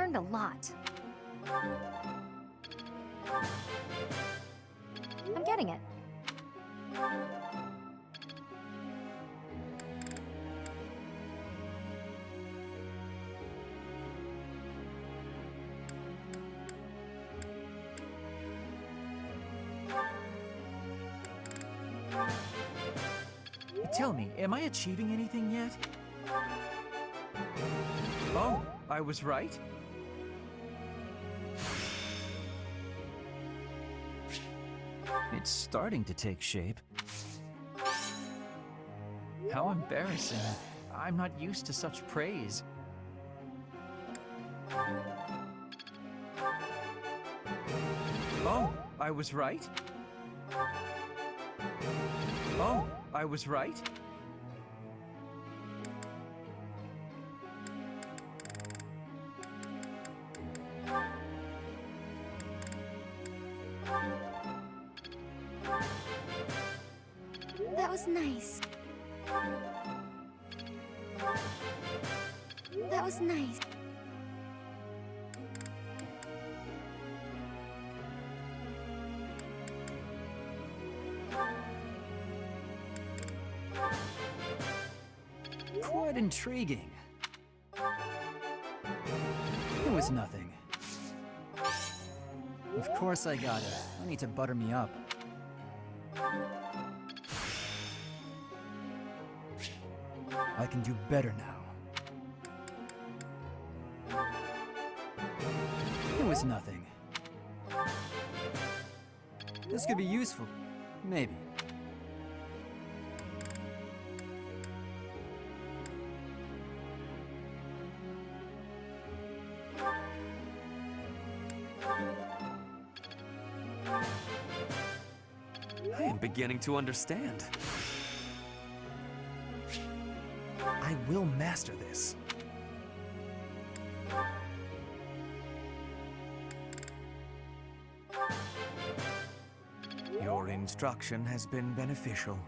learned a lot. I'm getting it. Tell me, am I achieving anything yet? Oh, I was right? It's starting to take shape. How embarrassing. I'm not used to such praise. Oh, I was right? Oh, I was right? That was nice. That was nice. Quite intriguing. It was nothing. Of course I got it. I need to butter me up. I can do better now. It was nothing. This could be useful. Maybe. I am beginning to understand. I will master this. Your instruction has been beneficial.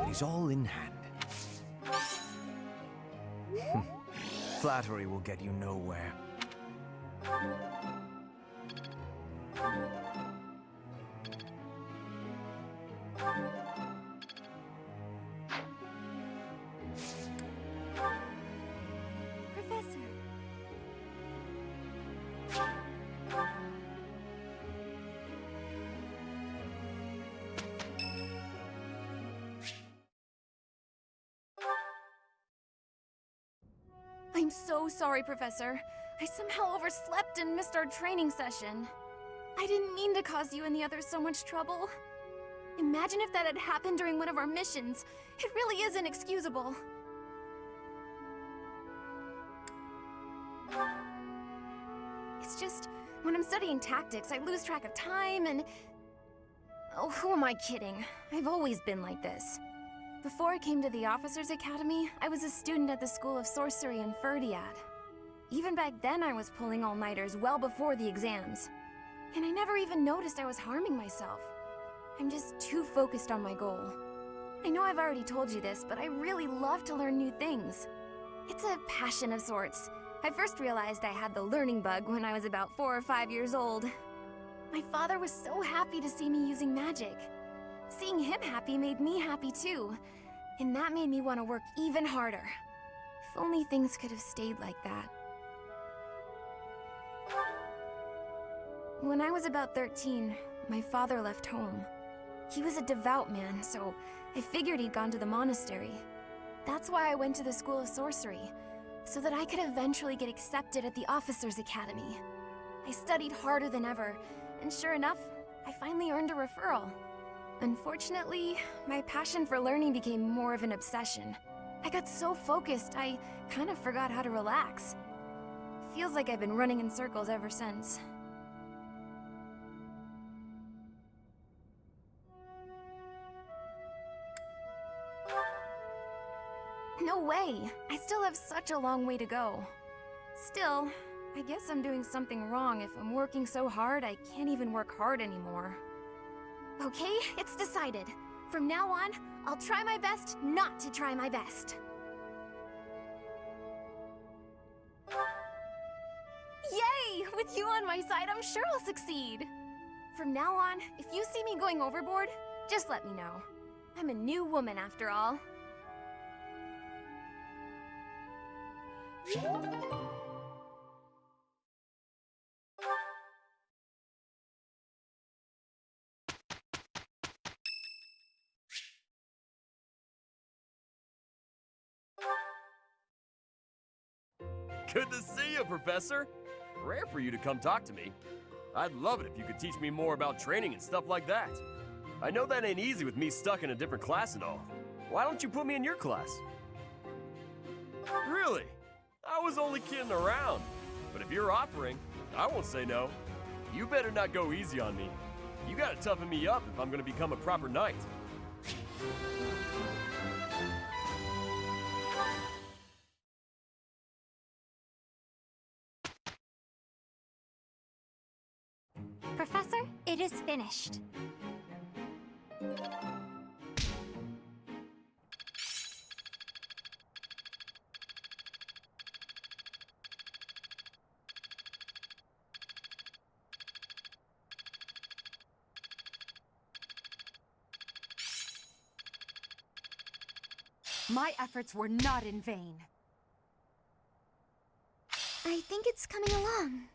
It is all in hand. Flattery will get you nowhere. Professor. I'm so sorry, Professor. I somehow overslept and missed our training session. I didn't mean to cause you and the others so much trouble. Imagine if that had happened during one of our missions. It really is inexcusable. It's just, when I'm studying tactics, I lose track of time and... Oh, who am I kidding? I've always been like this. Before I came to the Officers Academy, I was a student at the School of Sorcery in Ferdiad. Even back then, I was pulling all-nighters well before the exams. And I never even noticed I was harming myself. I'm just too focused on my goal. I know I've already told you this, but I really love to learn new things. It's a passion of sorts. I first realized I had the learning bug when I was about 4 or 5 years old. My father was so happy to see me using magic. Seeing him happy made me happy too, and that made me want to work even harder. If only things could have stayed like that. When I was about 13, my father left home. He was a devout man, so I figured he'd gone to the monastery. That's why I went to the School of Sorcery, so that I could eventually get accepted at the Officers Academy. I studied harder than ever, and sure enough, I finally earned a referral. Unfortunately, my passion for learning became more of an obsession. I got so focused, I kind of forgot how to relax. Feels like I've been running in circles ever since. No way! I still have such a long way to go. Still, I guess I'm doing something wrong if I'm working so hard I can't even work hard anymore. Okay, it's decided. From now on, I'll try my best not to try my best. you on my side, I'm sure I'll succeed. From now on, if you see me going overboard, just let me know. I'm a new woman after all. Good to see you, Professor. Rare for you to come talk to me. I'd love it if you could teach me more about training and stuff like that. I know that ain't easy with me stuck in a different class and all. Why don't you put me in your class? Really? I was only kidding around. But if you're offering, I won't say no. You better not go easy on me. You gotta toughen me up if I'm gonna become a proper knight. Professor, it is finished. My efforts were not in vain. I think it's coming along.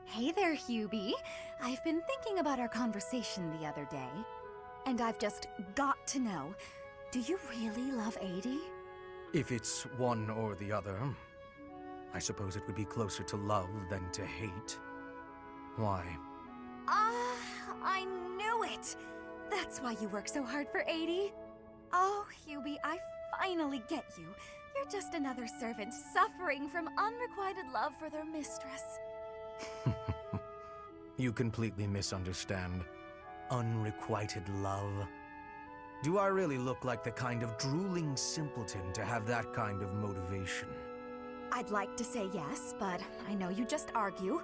Hey there, Hubie. I've been thinking about our conversation the other day, and I've just got to know, do you really love Adie? If it's one or the other, I suppose it would be closer to love than to hate. Why? I knew it! That's why you work so hard for Adie. Oh, Hubie, I finally get you. You're just another servant suffering from unrequited love for their mistress. You completely misunderstand. Unrequited love. Do I really look like the kind of drooling simpleton to have that kind of motivation? I'd like to say yes, but I know you just argue.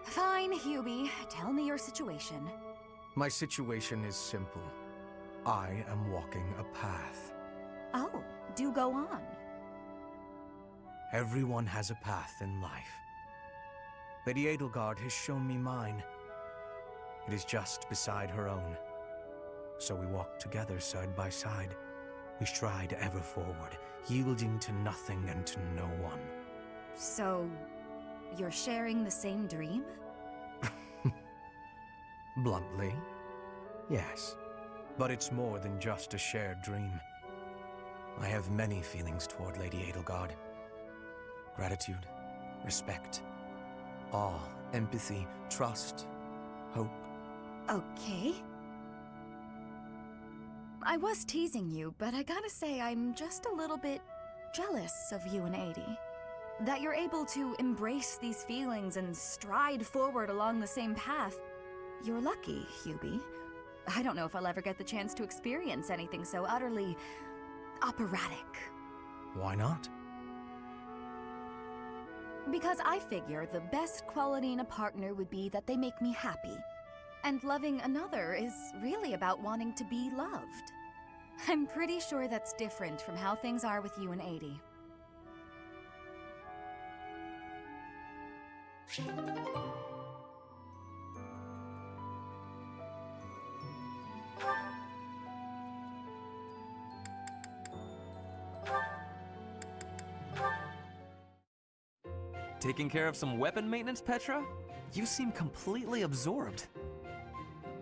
Fine, Hubie. Tell me your situation. My situation is simple. I am walking a path. Oh, do go on. Everyone has a path in life. Lady Edelgard has shown me mine. It is just beside her own. So we walk together side by side. We stride ever forward, yielding to nothing and to no one. So, you're sharing the same dream? Bluntly, yes. But it's more than just a shared dream. I have many feelings toward Lady Edelgard. Gratitude, respect, awe, empathy, trust, hope. Okay. I was teasing you, but I gotta say I'm just a little bit jealous of you and Adie. That you're able to embrace these feelings and stride forward along the same path. You're lucky, Hubie. I don't know if I'll ever get the chance to experience anything so utterly operatic. Why not? Because I figure the best quality in a partner would be that they make me happy. And loving another is really about wanting to be loved. I'm pretty sure that's different from how things are with you and Adie. Taking care of some weapon maintenance, Petra? You seem completely absorbed.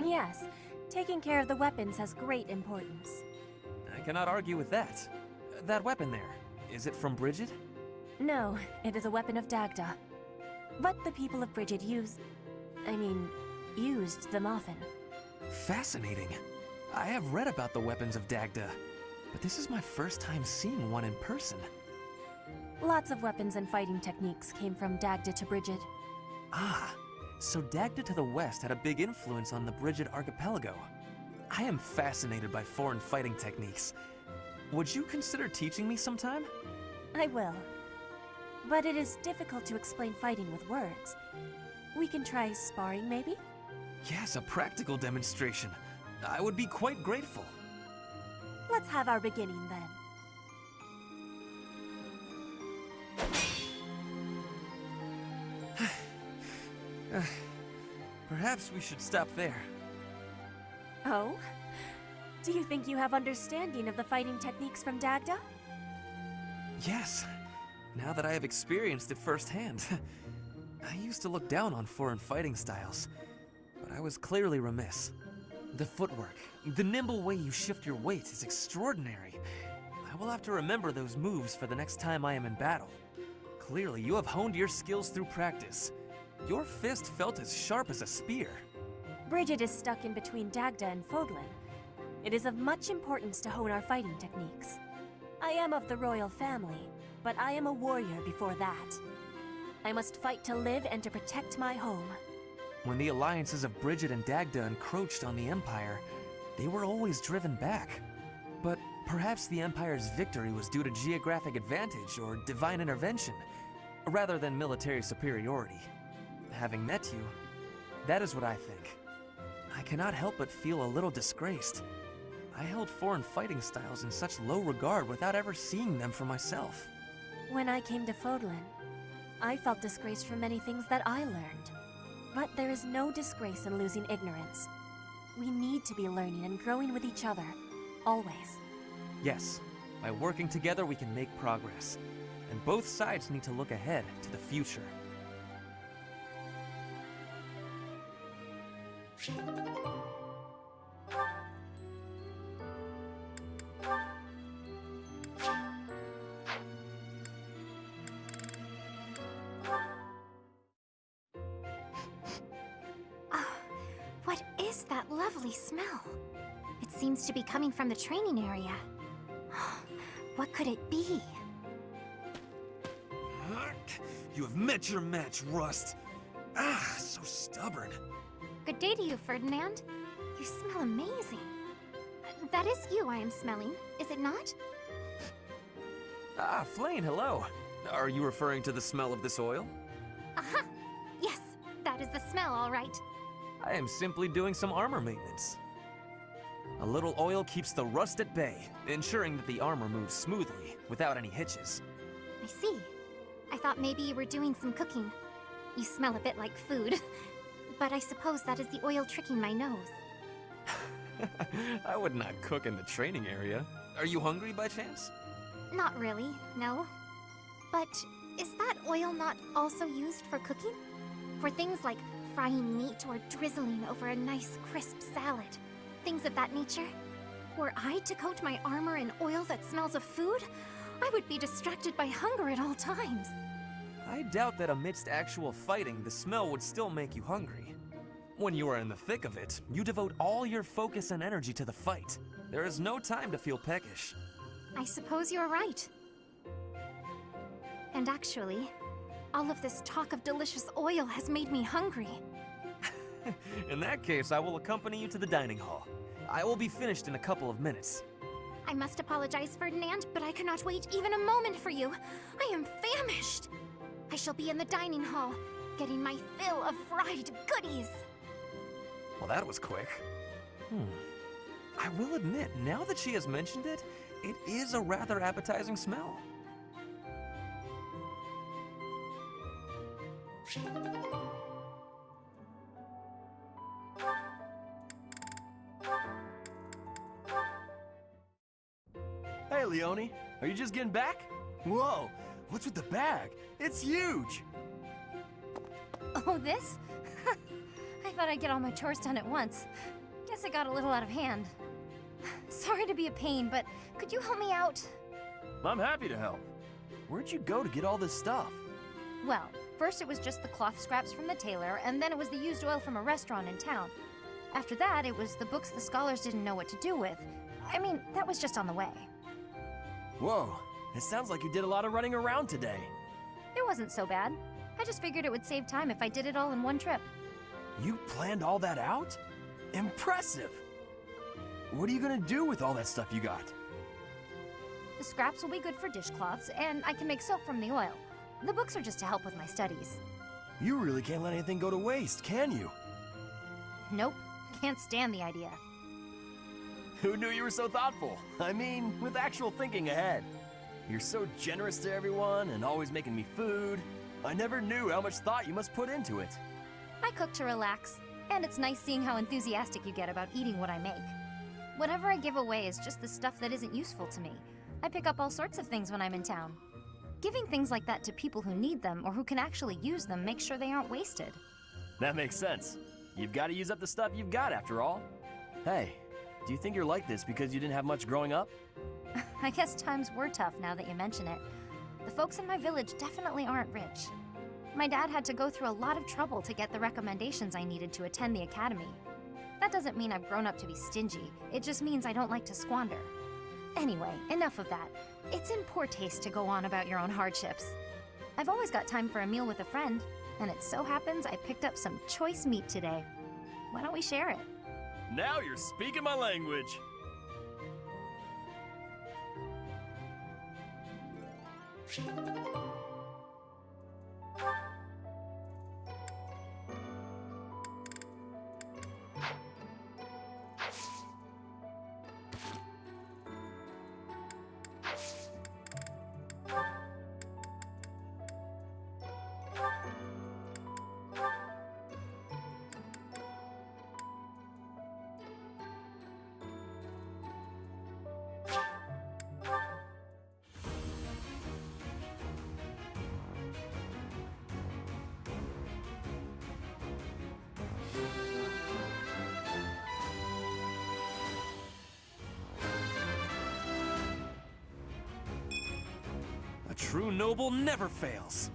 Yes, taking care of the weapons has great importance. I cannot argue with that. That weapon there, is it from Bridget? No, it is a weapon of Dagda. But the people of Bridget used them often. Fascinating. I have read about the weapons of Dagda, but this is my first time seeing one in person. Lots of weapons and fighting techniques came from Dagda to Bridget. Ah, so Dagda to the west had a big influence on the Bridget archipelago. I am fascinated by foreign fighting techniques. Would you consider teaching me sometime? I will. But it is difficult to explain fighting with words. We can try sparring, maybe? Yes, a practical demonstration. I would be quite grateful. Let's have our beginning then. Perhaps we should stop there. Oh? Do you think you have understanding of the fighting techniques from Dagda? Yes, now that I have experienced it firsthand. I used to look down on foreign fighting styles, but I was clearly remiss. The footwork, the nimble way you shift your weight is extraordinary. I will have to remember those moves for the next time I am in battle. Clearly, you have honed your skills through practice. Your fist felt as sharp as a spear. Bridget is stuck in between Dagda and Fodlan. It is of much importance to hone our fighting techniques. I am of the royal family, but I am a warrior before that. I must fight to live and to protect my home. When the alliances of Bridget and Dagda encroached on the Empire, they were always driven back. But perhaps the Empire's victory was due to geographic advantage or divine intervention, rather than military superiority. Having met you, that is what I think. I cannot help but feel a little disgraced. I held foreign fighting styles in such low regard without ever seeing them for myself. When I came to Fodlan, I felt disgraced for many things that I learned. But there is no disgrace in losing ignorance. We need to be learning and growing with each other, always. Yes, by working together we can make progress. And both sides need to look ahead to the future. What is that lovely smell? It seems to be coming from the training area. What could it be? You have met your match, Rust. Ah, so stubborn. Good day to you, Ferdinand. You smell amazing. That is you I am smelling, is it not? Ah, Flane, hello. Are you referring to the smell of this oil? Aha! Yes, that is the smell, all right. I am simply doing some armor maintenance. A little oil keeps the rust at bay, ensuring that the armor moves smoothly, without any hitches. I see. I thought maybe you were doing some cooking. You smell a bit like food. But I suppose that is the oil tricking my nose. I would not cook in the training area. Are you hungry by chance? Not really, no. But is that oil not also used for cooking? For things like frying meat or drizzling over a nice crisp salad? Things of that nature? Were I to coat my armor in oil that smells of food, I would be distracted by hunger at all times. I doubt that amidst actual fighting, the smell would still make you hungry. When you are in the thick of it, you devote all your focus and energy to the fight. There is no time to feel peckish. I suppose you're right. And actually, all of this talk of delicious oil has made me hungry. In that case, I will accompany you to the dining hall. I will be finished in a couple of minutes. I must apologize, Ferdinand, but I cannot wait even a moment for you. I am famished. I shall be in the dining hall, getting my fill of fried goodies. Well, that was quick. I will admit, now that she has mentioned it, it is a rather appetizing smell. Hey, Leone. Are you just getting back? Whoa, what's with the bag? It's huge! Oh, this? I thought I'd get all my chores done at once. Guess I got a little out of hand. Sorry to be a pain, but could you help me out? I'm happy to help. Where'd you go to get all this stuff? Well, first it was just the cloth scraps from the tailor, and then it was the used oil from a restaurant in town. After that, it was the books the scholars didn't know what to do with. I mean, that was just on the way. Whoa, it sounds like you did a lot of running around today. It wasn't so bad. I just figured it would save time if I did it all in one trip. You planned all that out? Impressive! what are you gonna do with all that stuff you got? The scraps will be good for dishcloths, and I can make soap from the oil. The books are just to help with my studies. You really can't let anything go to waste, can you? Nope, can't stand the idea. Who knew you were so thoughtful? I mean, with actual thinking ahead. You're so generous to everyone and always making me food. I never knew how much thought you must put into it. I cook to relax, and it's nice seeing how enthusiastic you get about eating what I make. Whatever I give away is just the stuff that isn't useful to me. I pick up all sorts of things when I'm in town. Giving things like that to people who need them or who can actually use them makes sure they aren't wasted. That makes sense. You've got to use up the stuff you've got after all. Hey, do you think you're like this because you didn't have much growing up? I guess times were tough now that you mention it. The folks in my village definitely aren't rich. My dad had to go through a lot of trouble to get the recommendations I needed to attend the academy. That doesn't mean I've grown up to be stingy, it just means I don't like to squander. Anyway, enough of that. It's in poor taste to go on about your own hardships. I've always got time for a meal with a friend, and it so happens I picked up some choice meat today. Why don't we share it? Now you're speaking my language. A true noble never fails.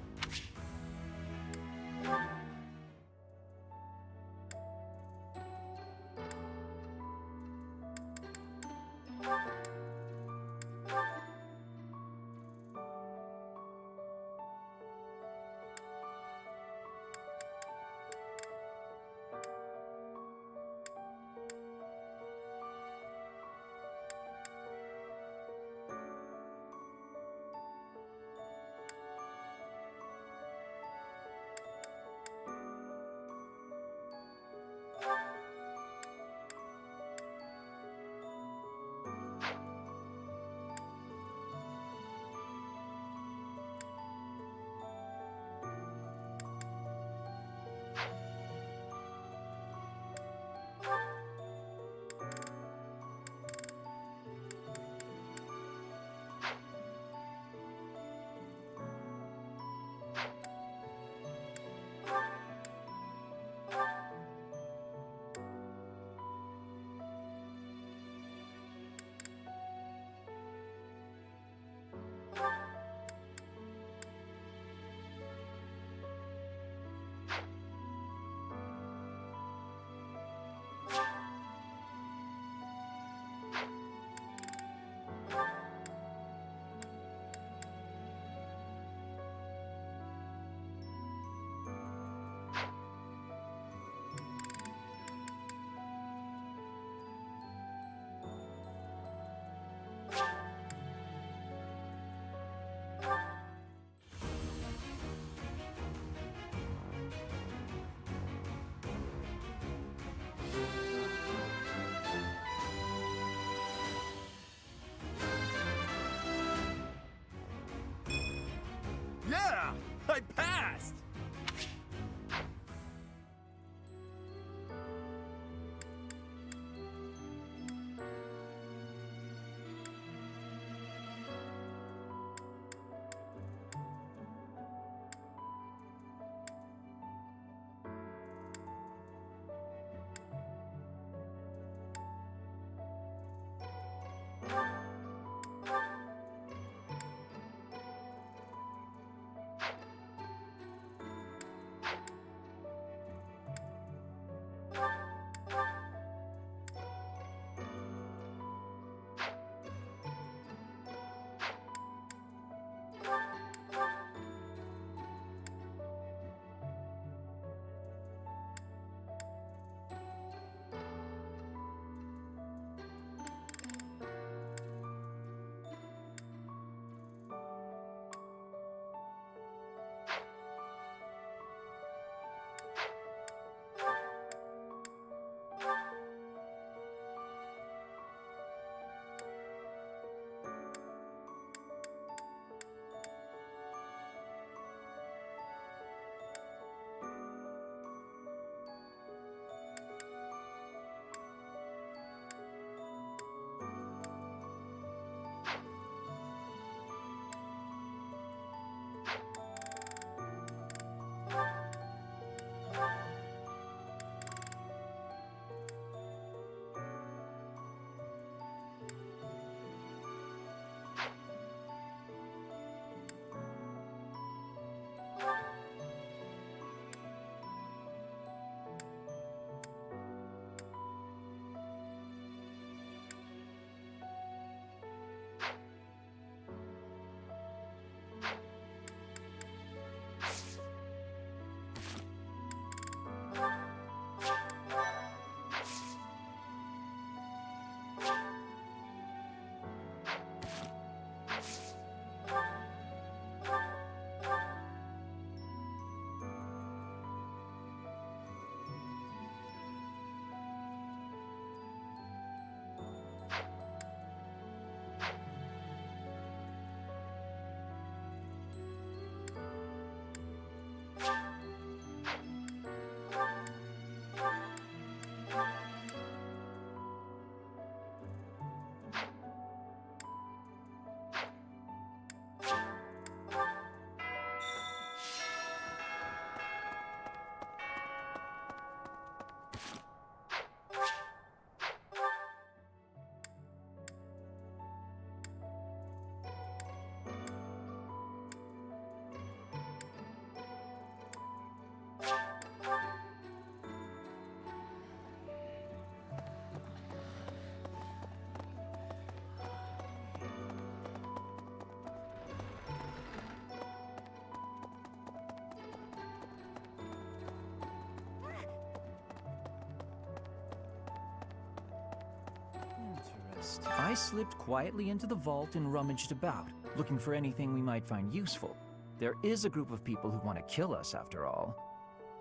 past, I slipped quietly into the vault and rummaged about, looking for anything we might find useful. There is a group of people who want to kill us, after all.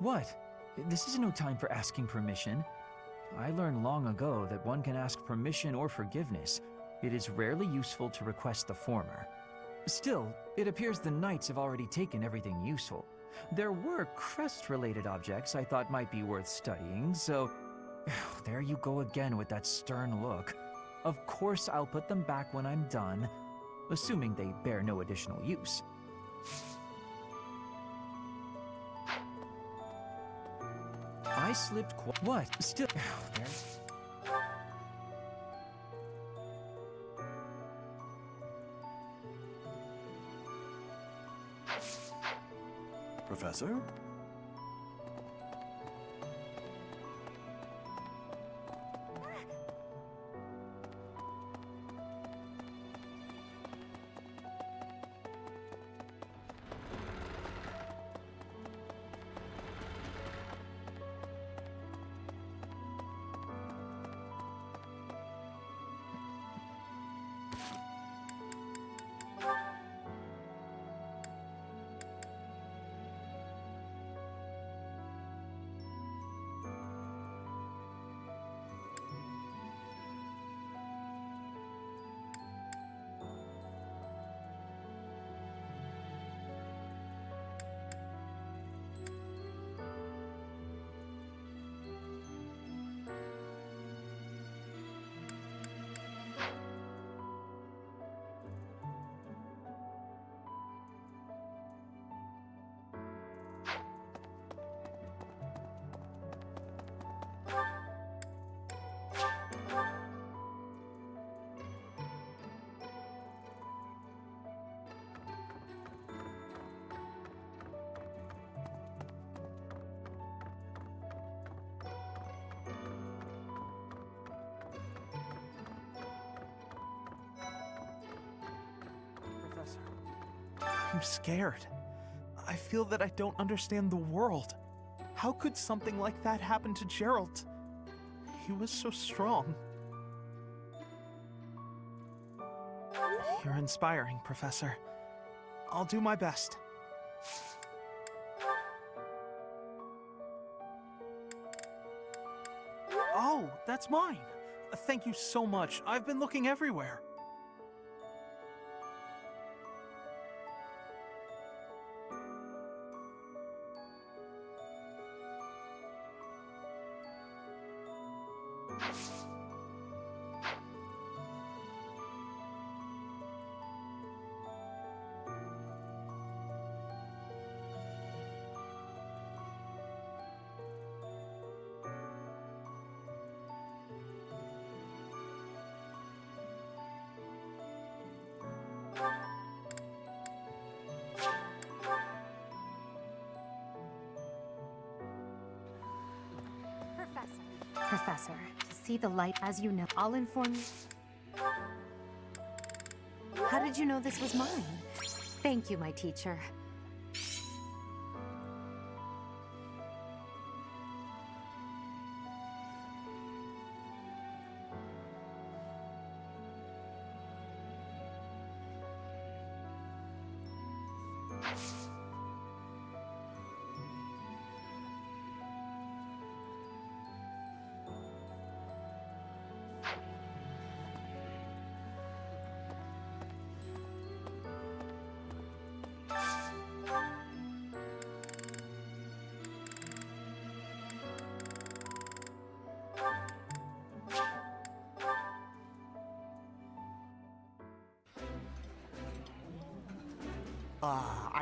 What? This is no time for asking permission. I learned long ago that one can ask permission or forgiveness. It is rarely useful to request the former. Still, it appears the knights have already taken everything useful. There were crest-related objects I thought might be worth studying, so... There you go again with that stern look. Of course I'll put them back when I'm done, assuming they bear no additional use. I slipped what? Still... There... Professor? I'm scared. I feel that I don't understand the world. How could something like that happen to Gerald? He was so strong. You're inspiring, Professor. I'll do my best. Oh, that's mine. Thank you so much. I've been looking everywhere. Professor, see the light as you know. I'll inform you. How did you know this was mine? Thank you, my teacher.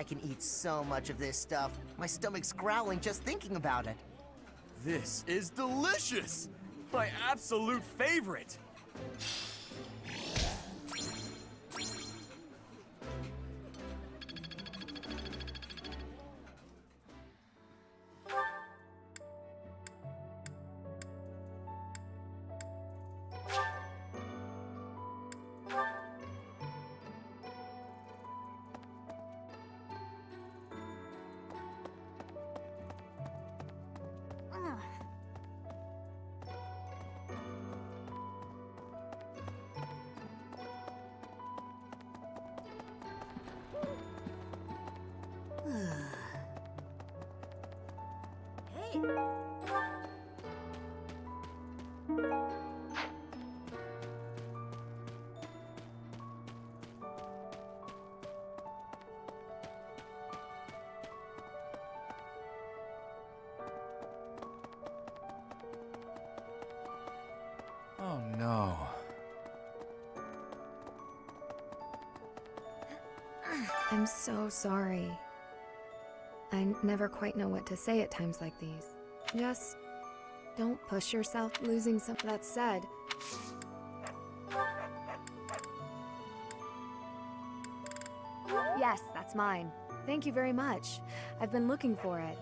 I can eat so much of this stuff. My stomach's growling just thinking about it. This is delicious! My absolute favorite! Oh no. I'm so sorry. I never quite know what to say at times like these. Just don't push yourself losing some. That said, yes, that's mine. Thank you very much. I've been looking for it.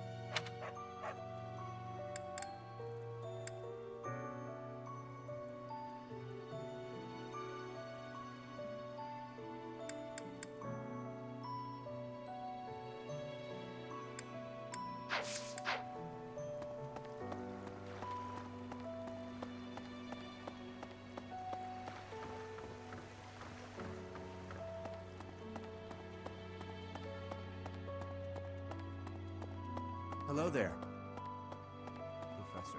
Hello there, Professor.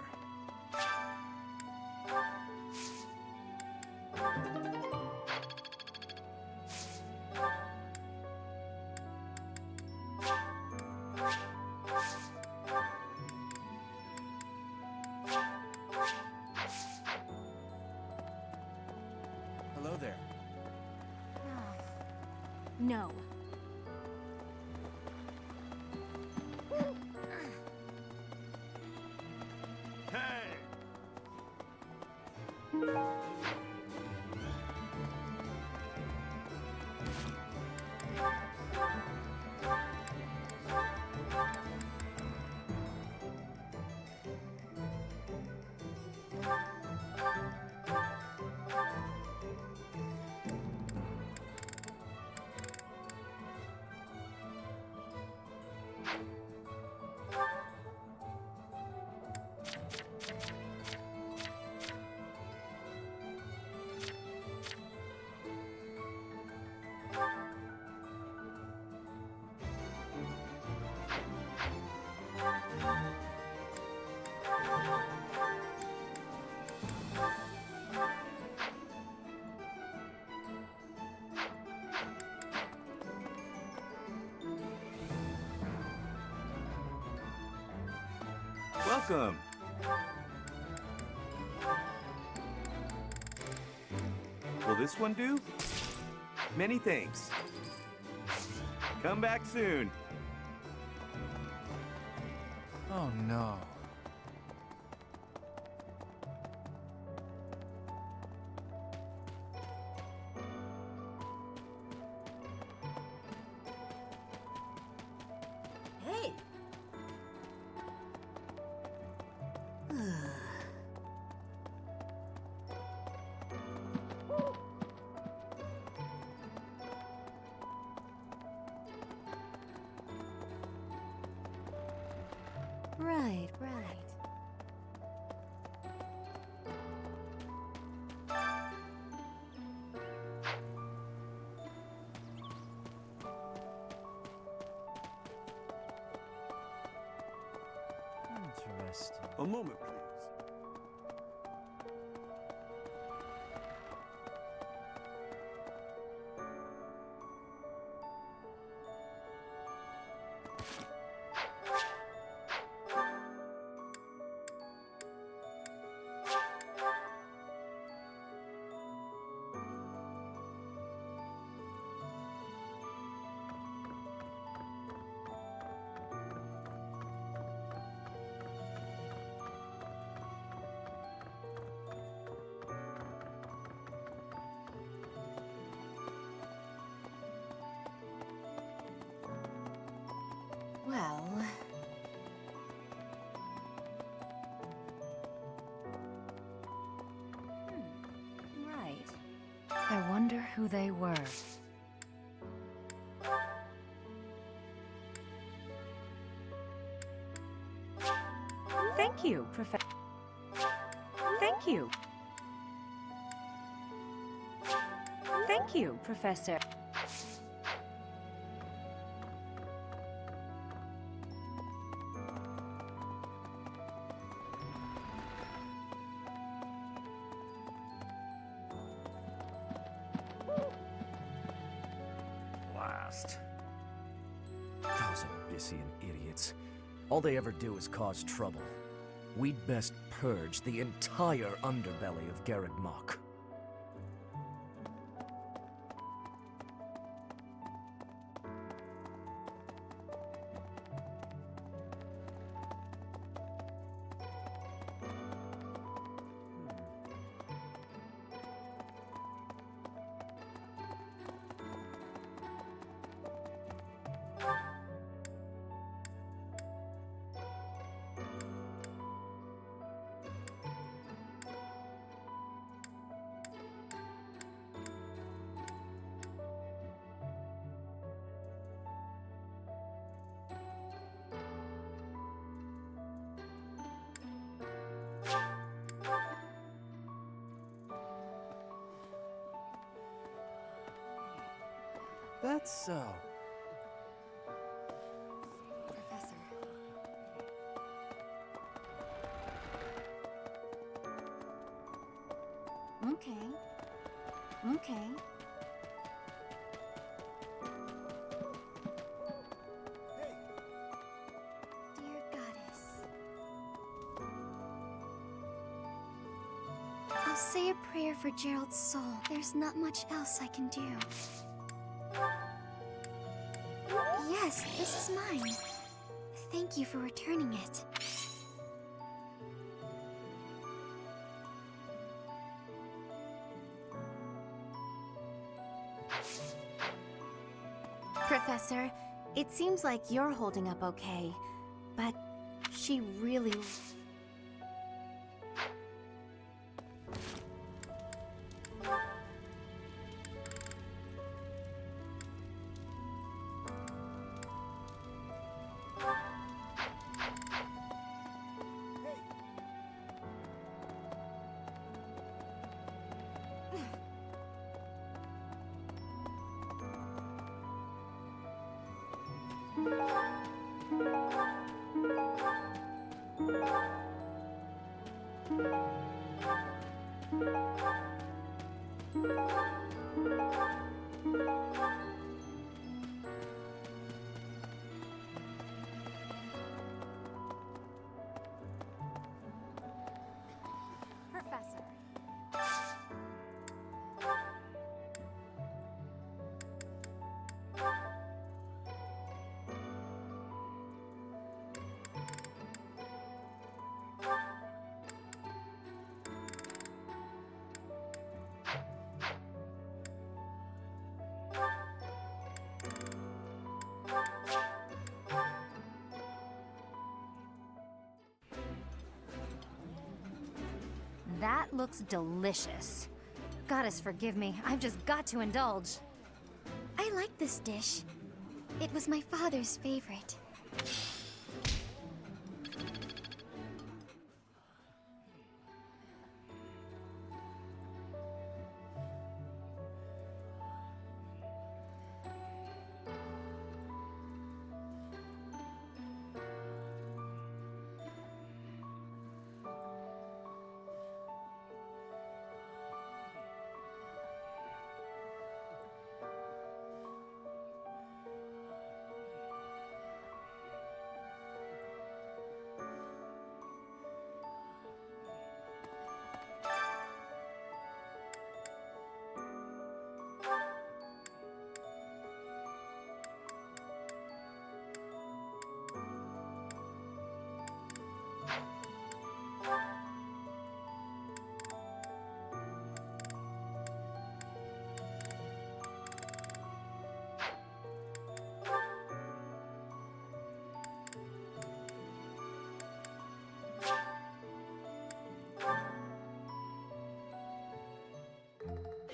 Hello there. No. Welcome. Will this one do? Many thanks. Come back soon. Oh no. Hey! Right, right. Interesting. A moment, please. well... Right. I wonder who they were. Thank you, Professor. Thank you. Thank you, Professor. Calrissian idiots. All they ever do is cause trouble. We'd best purge the entire underbelly of Garreg Mach. That's so. Professor. Okay. Okay. Dear Goddess. I'll say a prayer for Gerald's soul. There's not much else I can do. Yes, this is mine. Thank you for returning it. Professor, it seems like you're holding up okay, but she really... Professor. That looks delicious. Goddess forgive me, I've just got to indulge. I like this dish. It was my father's favorite.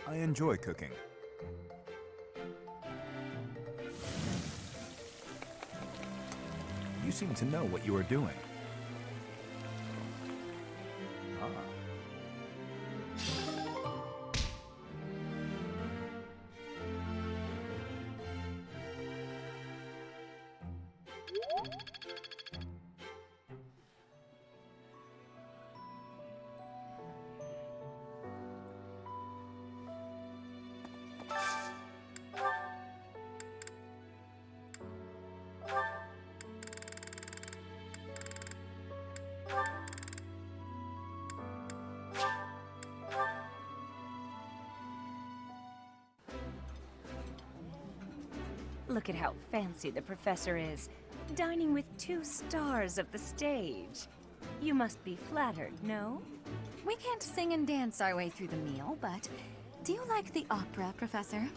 I enjoy cooking. You seem to know what you are doing. Ah. Look at how fancy the professor is, dining with 2 stars of the stage. You must be flattered, no? We can't sing and dance our way through the meal, but do you like the opera, Professor?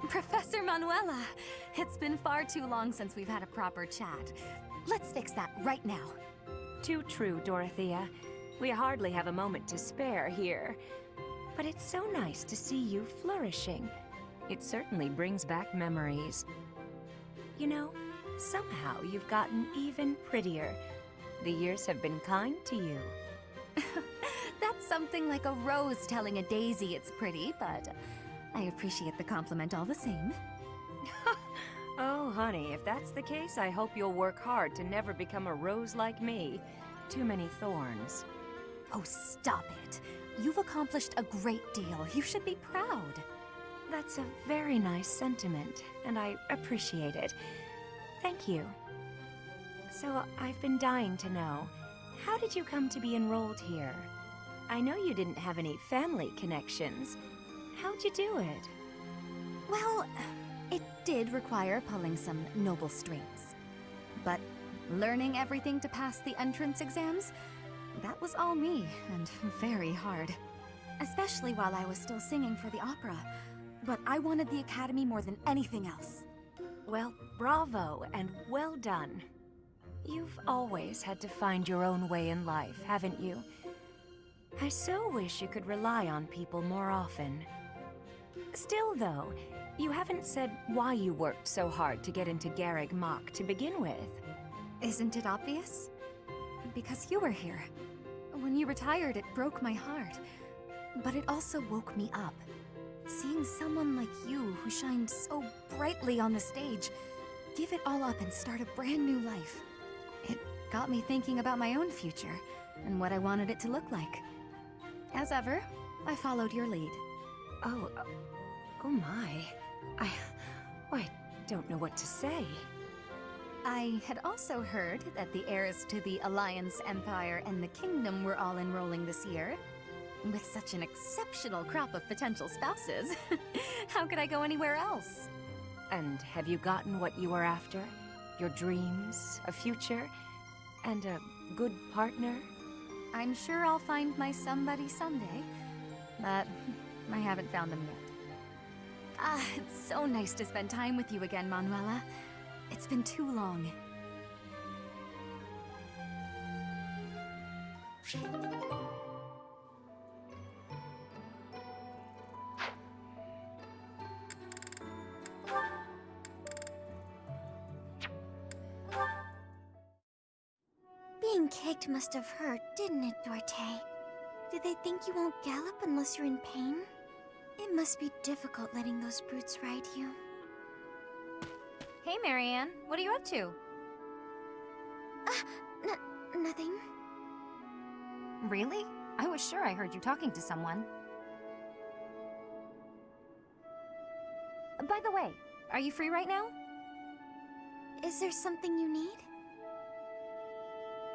Professor Manuela, it's been far too long since we've had a proper chat. Let's fix that right now. Too true, Dorothea. We hardly have a moment to spare here. But it's so nice to see you flourishing. It certainly brings back memories. You know, somehow you've gotten even prettier. The years have been kind to you. That's something like a rose telling a daisy it's pretty, but I appreciate the compliment all the same. Oh, honey, if that's the case, I hope you'll work hard to never become a rose like me. Too many thorns. Oh, stop it. You've accomplished a great deal. You should be proud. That's a very nice sentiment, and I appreciate it. Thank you. So, I've been dying to know, how did you come to be enrolled here? I know you didn't have any family connections. How'd you do it? Well, it did require pulling some noble strings. But learning everything to pass the entrance exams, that was all me, and very hard. Especially while I was still singing for the opera. But I wanted the academy more than anything else. Well, bravo, and well done. You've always had to find your own way in life, haven't you? I so wish you could rely on people more often. Still, though, you haven't said why you worked so hard to get into Garreg Mach to begin with. Isn't it obvious? Because you were here. When you retired, it broke my heart. But it also woke me up. Seeing someone like you, who shined so brightly on the stage, give it all up and start a brand new life. It got me thinking about my own future, and what I wanted it to look like. As ever, I followed your lead. Oh my. I don't know what to say. I had also heard that the heirs to the Alliance, Empire, and the Kingdom were all enrolling this year. With such an exceptional crop of potential spouses, how could I go anywhere else? And have you gotten what you were after? Your dreams, a future, and a good partner? I'm sure I'll find my somebody someday, but I haven't found them yet. Ah, it's so nice to spend time with you again, Manuela. It's been too long. Being kicked must have hurt, didn't it, Dorte? Did they think you won't gallop unless you're in pain? It must be difficult letting those brutes ride you. Hey, Marianne, what are you up to? Nothing. Really? I was sure I heard you talking to someone. By the way, are you free right now? Is there something you need?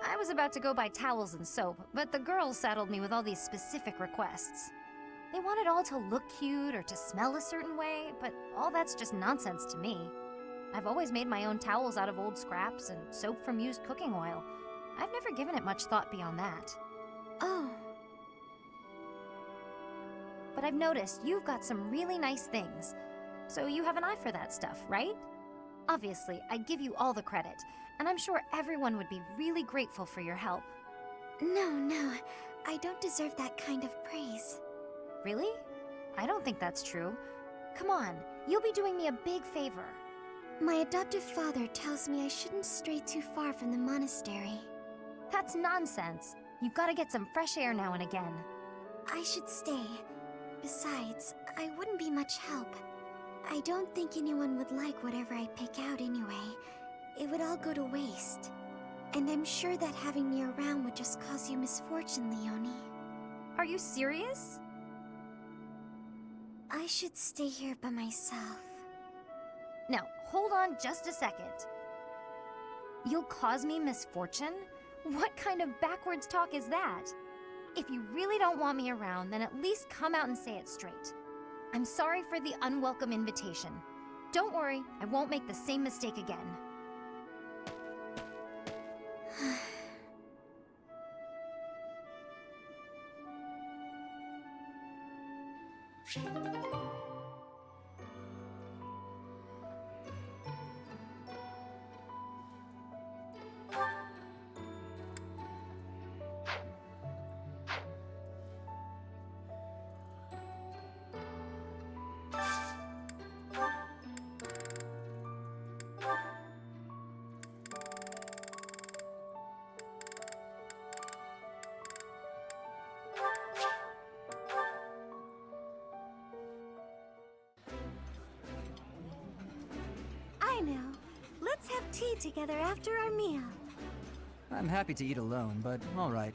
I was about to go buy towels and soap, but the girls saddled me with all these specific requests. They want it all to look cute or to smell a certain way, but all that's just nonsense to me. I've always made my own towels out of old scraps and soap from used cooking oil. I've never given it much thought beyond that. Oh. But I've noticed you've got some really nice things. So you have an eye for that stuff, right? Obviously, I'd give you all the credit, and I'm sure everyone would be really grateful for your help. No, I don't deserve that kind of praise. Really? I don't think that's true. Come on, you'll be doing me a big favor. My adoptive father tells me I shouldn't stray too far from the monastery. That's nonsense. You've got to get some fresh air now and again. I should stay. Besides, I wouldn't be much help. I don't think anyone would like whatever I pick out anyway. It would all go to waste. And I'm sure that having me around would just cause you misfortune, Leonie. Are you serious? I should stay here by myself. Now, hold on just a second. You'll cause me misfortune? What kind of backwards talk is that? If you really don't want me around, then at least come out and say it straight. I'm sorry for the unwelcome invitation. Don't worry, I won't make the same mistake again. I know. Let's have tea together after our meal. I'm happy to eat alone, but all right.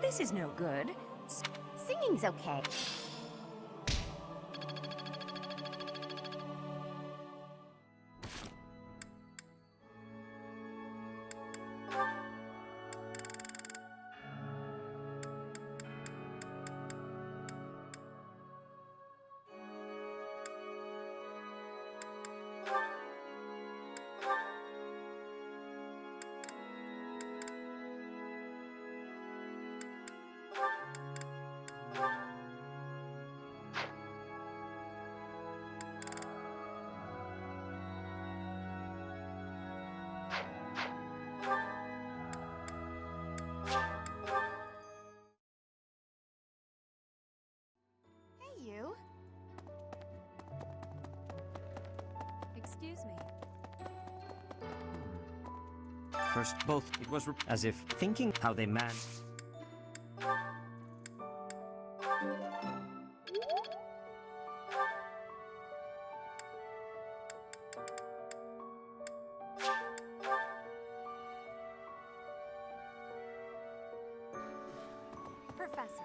This is no good. Singing's okay. first both. It was as if thinking how they man. Professor.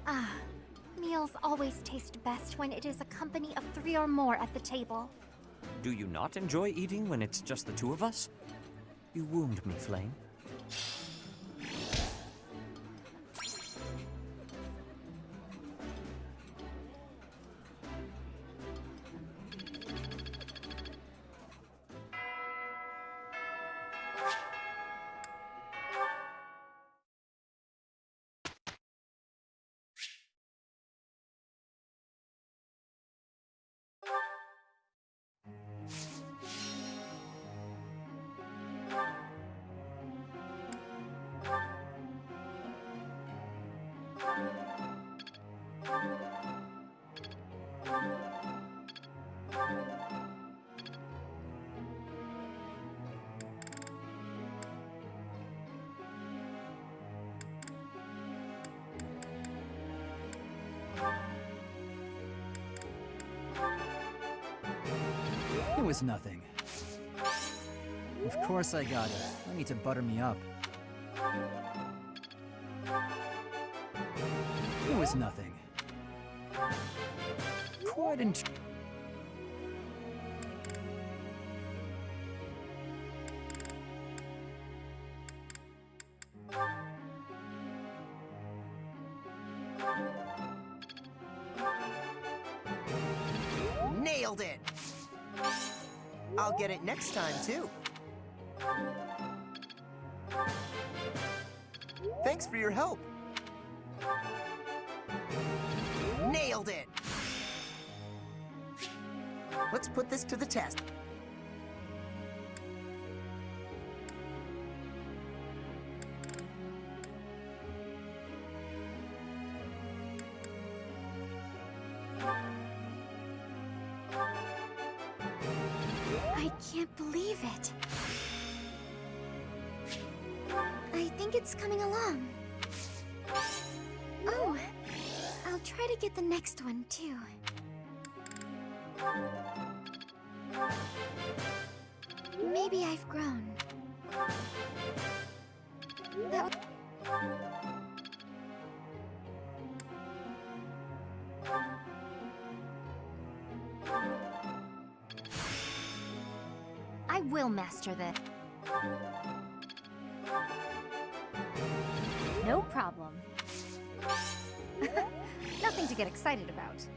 Ah, meals always taste best when it is a company of 3 or more at the table. Do you not enjoy eating when it's just the two of us? You wound me, Flame. It was nothing. Of course I got it. No need to butter me up. It was nothing. Quite Nailed it! I'll get it next time, too. Thanks for your help. Nailed it! Let's put this to the test. I can't believe it. I think it's coming along. Oh, I'll try to get the next one, too. Maybe I've grown. That I will master this. No problem. Nothing to get excited about.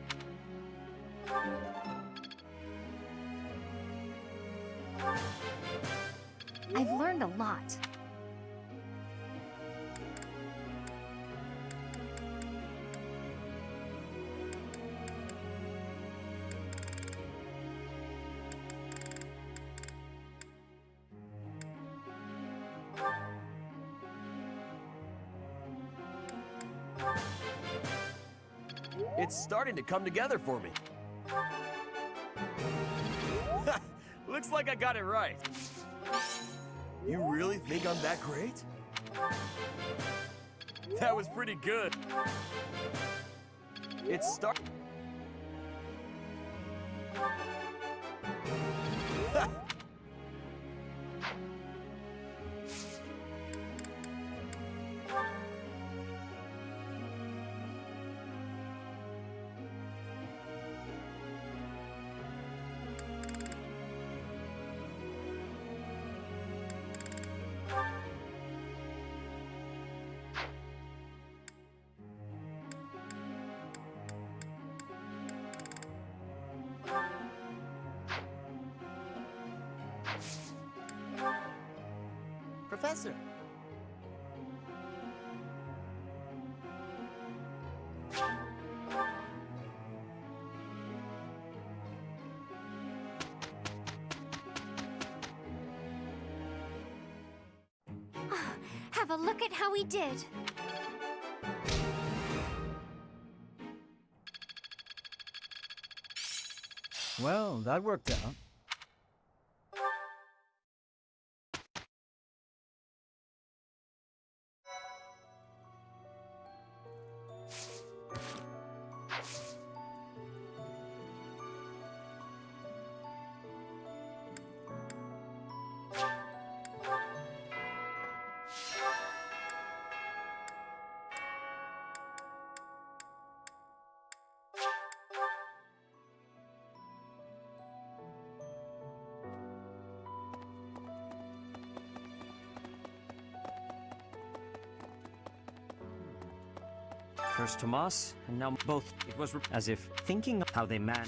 I've learned a lot. It's starting to come together for me. Looks like I got it right. You really think I'm that great? That was pretty good. It's Professor. have a look at how we did. Well, that worked out. First Tomas, and now both. It was as if thinking of how they man.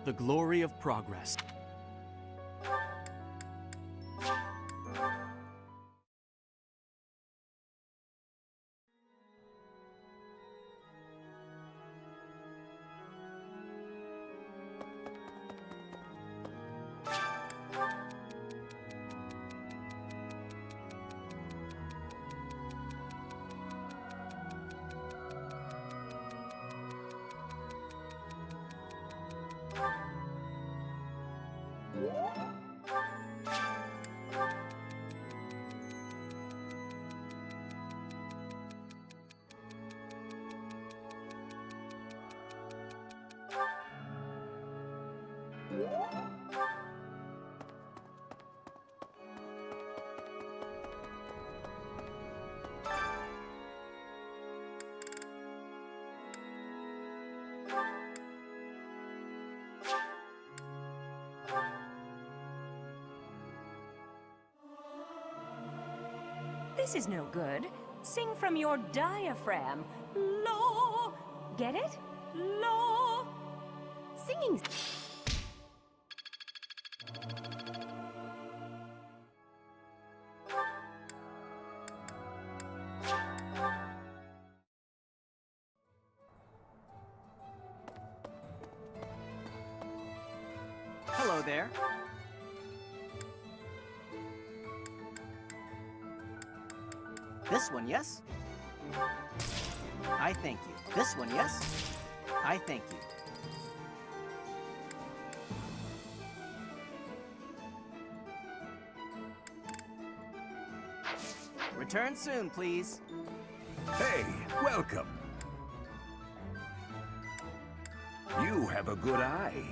The glory of progress. This is no good. Sing from your diaphragm. Lo! Get it? Lo! Singing. Hello there. This one, yes? I thank you. This one, yes? I thank you. Return soon, please. Hey, welcome. You have a good eye.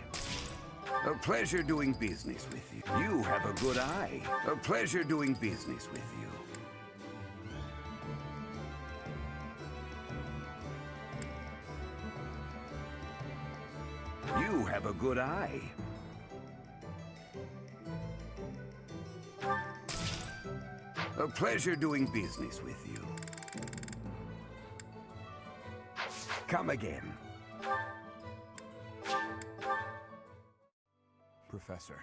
A pleasure doing business with you. You have a good eye. A pleasure doing business with you. You have a good eye. A pleasure doing business with you. Come again. Professor.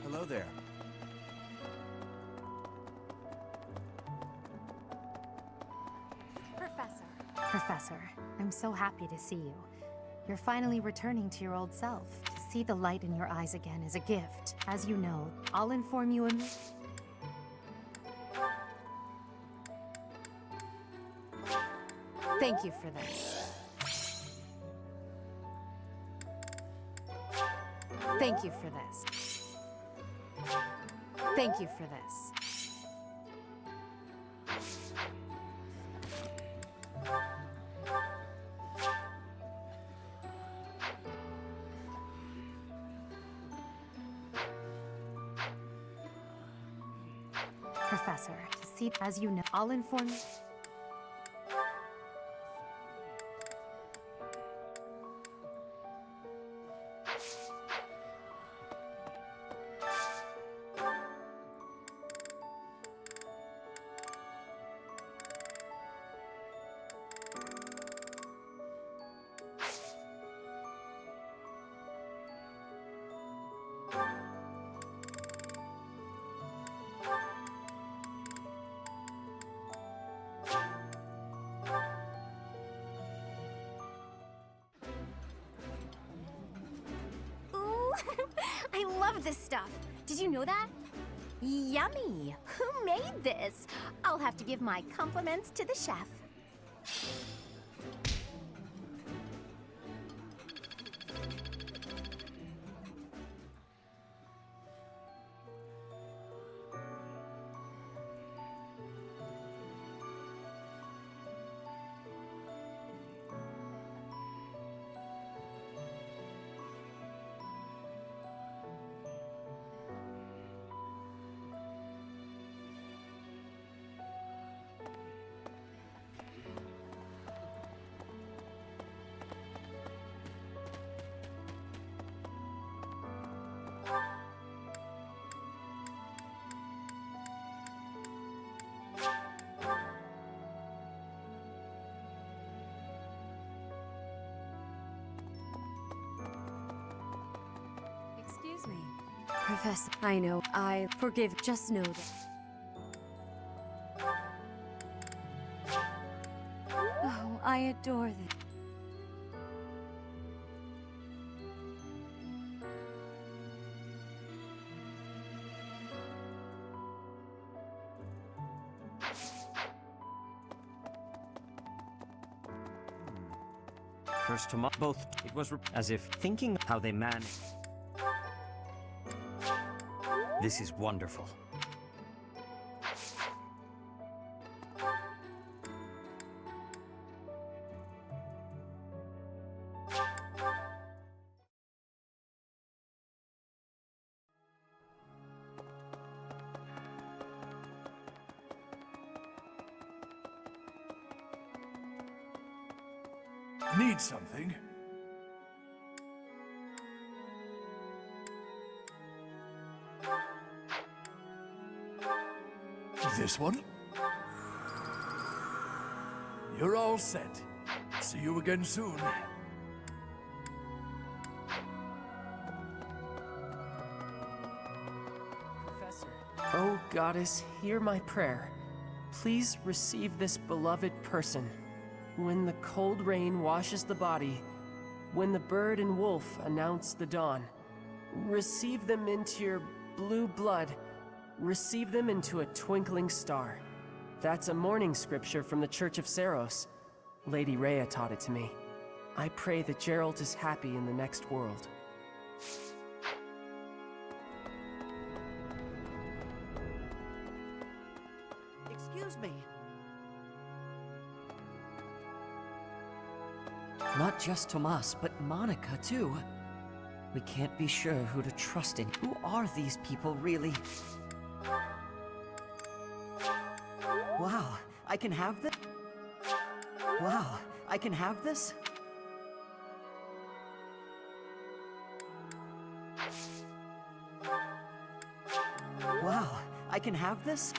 Hello there. Professor, I'm so happy to see you. You're finally returning to your old self. To see the light in your eyes again is a gift. As you know, I'll inform you in... Thank you for this. Thank you for this. Thank you for this. Professor, to see, as you know, I'll inform you. love this stuff. Did you know that? Yummy! Who made this? I'll have to give my compliments to the chef. Excuse me. Professor, I know, I forgive, just know that. Oh, I adore this. First to both. It was as if thinking how they managed. This is wonderful. Need something? This one? You're all set. See you again soon. Professor. Oh, Goddess, hear my prayer. Please receive this beloved person. When the cold rain washes the body, when the bird and wolf announce the dawn, receive them into your blue blood, receive them into a twinkling star. That's a morning scripture from the Church of Saros. Lady Rhea taught it to me. I pray that Geralt is happy in the next world. Excuse me. Not just Tomas, but Monica, too. We can't be sure who to trust in. Who are these people, really? Wow, I can have this? Wow, I can have this? Wow, I can have this?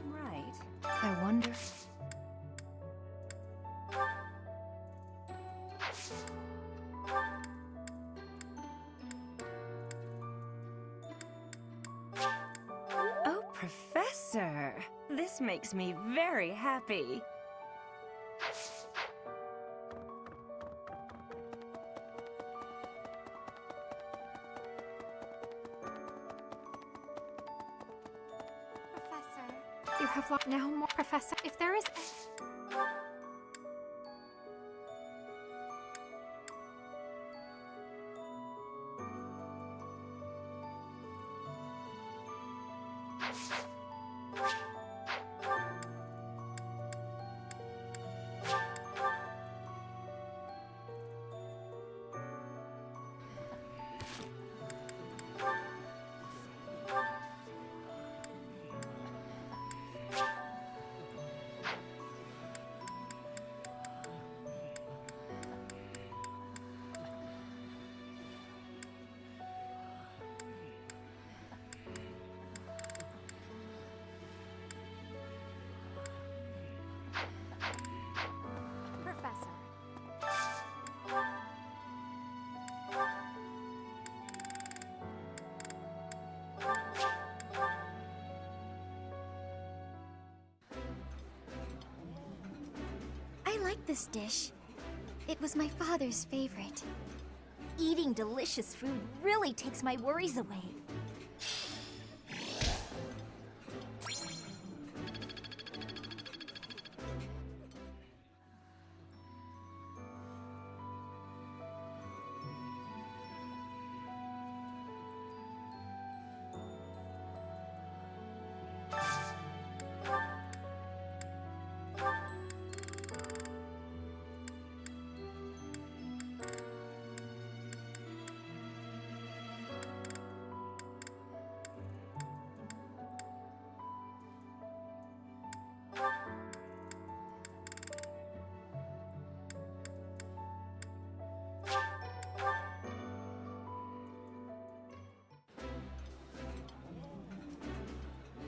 Right. I wonder. Oh, Professor! This makes me very happy. Professor, you have lost now more. Professor, if there is. this dish. It was my father's favorite. Eating delicious food really takes my worries away.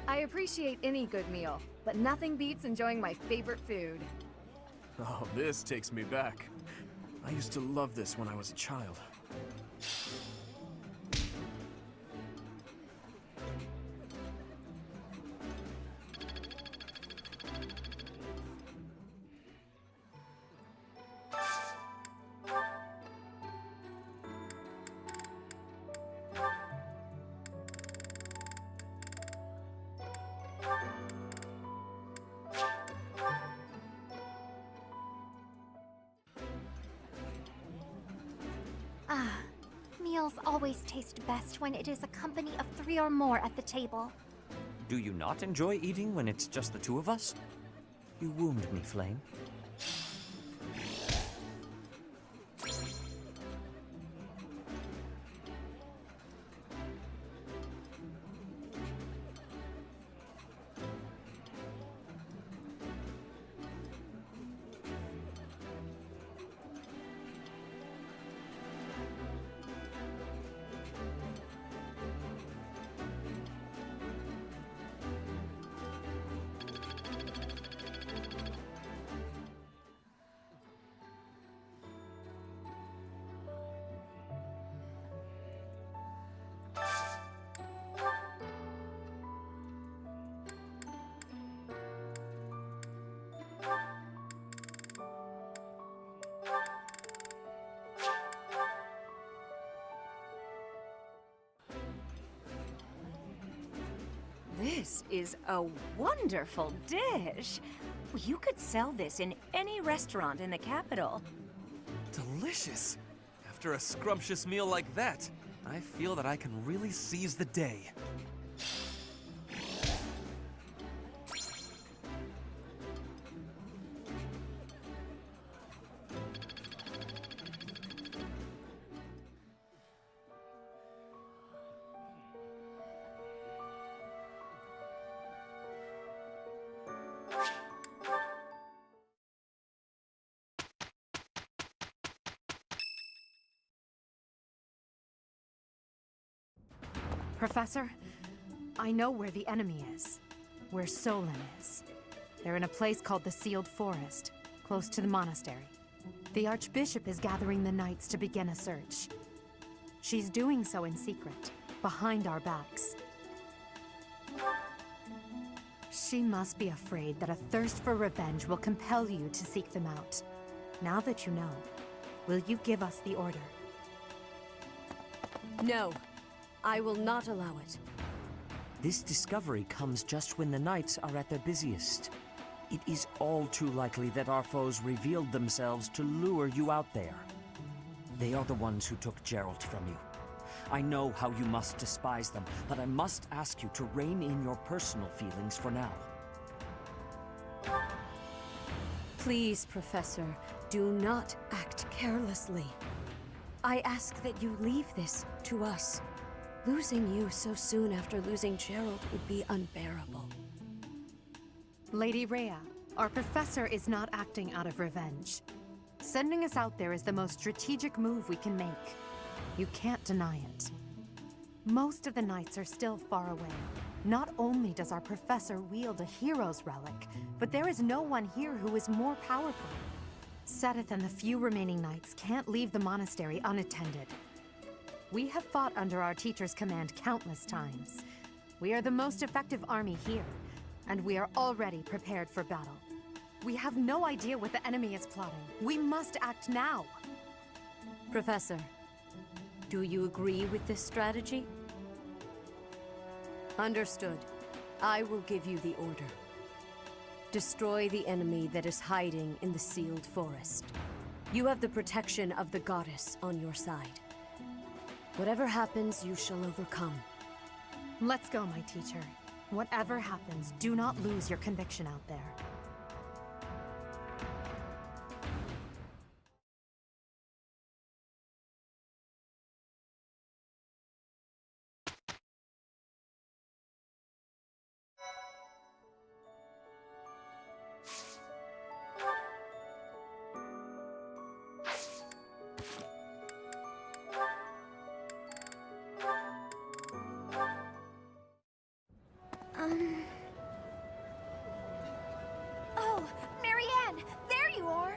I appreciate any good meal, but nothing beats enjoying my favorite food. Oh, this takes me back. I used to love this when I was a child. Meals always taste best when it is a company of 3 or more at the table. Do you not enjoy eating when it's just the two of us? You wound me, Flame. This is a wonderful dish. You could sell this in any restaurant in the capital. Delicious! After a scrumptious meal like that, I feel that I can really seize the day. Professor, I know where the enemy is. Where Solon is. They're in a place called the Sealed Forest, close to the monastery. The Archbishop is gathering the knights to begin a search. She's doing so in secret, behind our backs. She must be afraid that a thirst for revenge will compel you to seek them out. Now that you know, will you give us the order? No. I will not allow it. This discovery comes just when the knights are at their busiest. It is all too likely that our foes revealed themselves to lure you out there. They are the ones who took Geralt from you. I know how you must despise them, but I must ask you to rein in your personal feelings for now. Please, Professor, do not act carelessly. I ask that you leave this to us. Losing you so soon after losing Geralt would be unbearable. Lady Rhea, our professor is not acting out of revenge. Sending us out there is the most strategic move we can make. You can't deny it. Most of the knights are still far away. Not only does our professor wield a hero's relic, but there is no one here who is more powerful. Seteth and the few remaining knights can't leave the monastery unattended. We have fought under our teacher's command countless times. We are the most effective army here, and we are already prepared for battle. We have no idea what the enemy is plotting. We must act now. Professor, do you agree with this strategy? Understood. I will give you the order. Destroy the enemy that is hiding in the sealed forest. You have the protection of the goddess on your side. Whatever happens, you shall overcome. Let's go, my teacher. Whatever happens, do not lose your conviction out there. Oh, Marianne! There you are!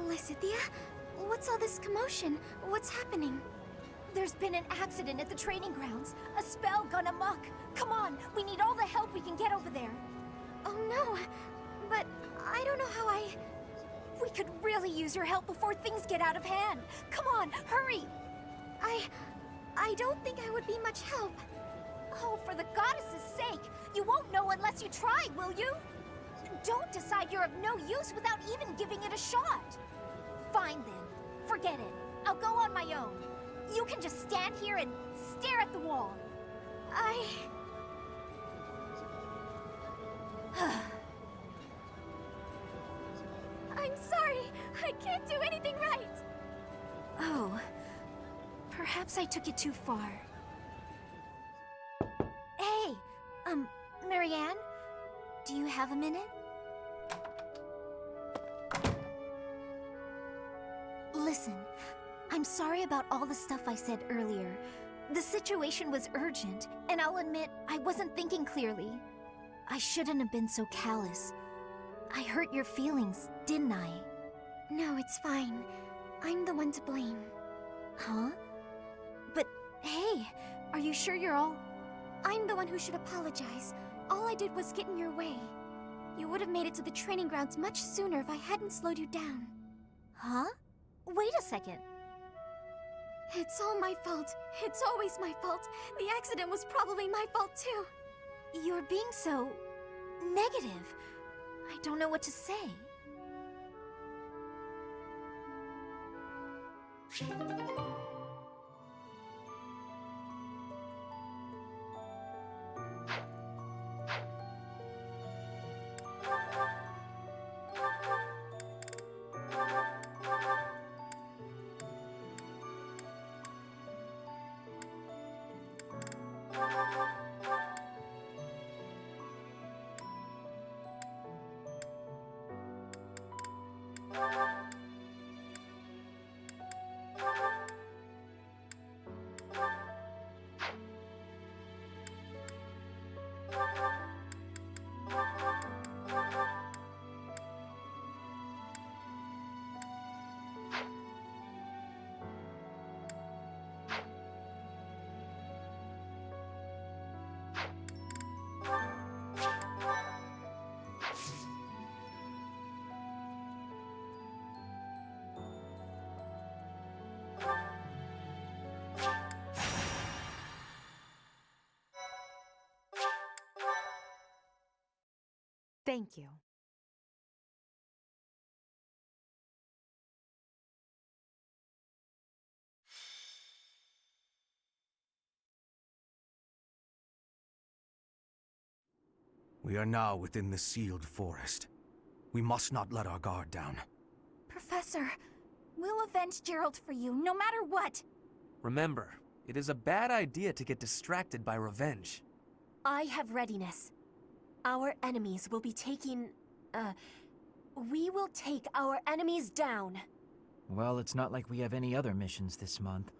Lysithea? What's all this commotion? What's happening? There's been an accident at the training grounds. A spell gone amok. Come on, we need all the help we can get over there. Oh no, but I don't know how We could really use your help before things get out of hand. Come on, hurry! I don't think I would be much help. Oh, for the goddess's sake! You won't know unless you try, will you? Don't decide you're of no use without even giving it a shot. Fine then. Forget it. I'll go on my own. You can just stand here and stare at the wall. I'm sorry. I can't do anything right. Oh. Perhaps I took it too far. Hey! Marianne? Do you have a minute? Listen, I'm sorry about all the stuff I said earlier. The situation was urgent, and I'll admit I wasn't thinking clearly. I shouldn't have been so callous. I hurt your feelings, didn't I? No, it's fine. I'm the one to blame. Huh? But hey, are you sure you're all... I'm the one who should apologize. All I did was get in your way. You would have made it to the training grounds much sooner if I hadn't slowed you down. Huh? Wait a second. It's all my fault. It's always my fault. The accident was probably my fault too. You're being so... negative. I don't know what to say. Thank you. We are now within the sealed forest. We must not let our guard down. Professor, we'll avenge Gerald for you, no matter what. Remember, it is a bad idea to get distracted by revenge. I have readiness. Our enemies will be taking... we will take our enemies down. Well, it's not like we have any other missions this month.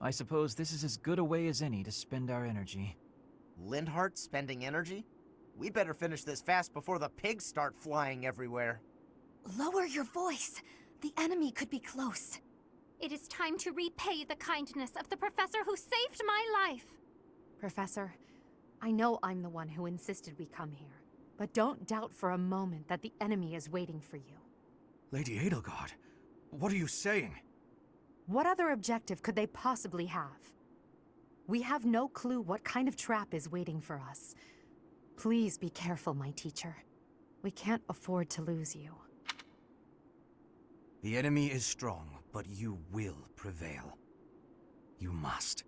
I suppose this is as good a way as any to spend our energy. Lindhart spending energy? We'd better finish this fast before the pigs start flying everywhere. Lower your voice. The enemy could be close. It is time to repay the kindness of the professor who saved my life. Professor, I know I'm the one who insisted we come here. But don't doubt for a moment that the enemy is waiting for you. Lady Edelgard, what are you saying? What other objective could they possibly have? We have no clue what kind of trap is waiting for us. Please be careful, my teacher. We can't afford to lose you. The enemy is strong, but you will prevail. You must.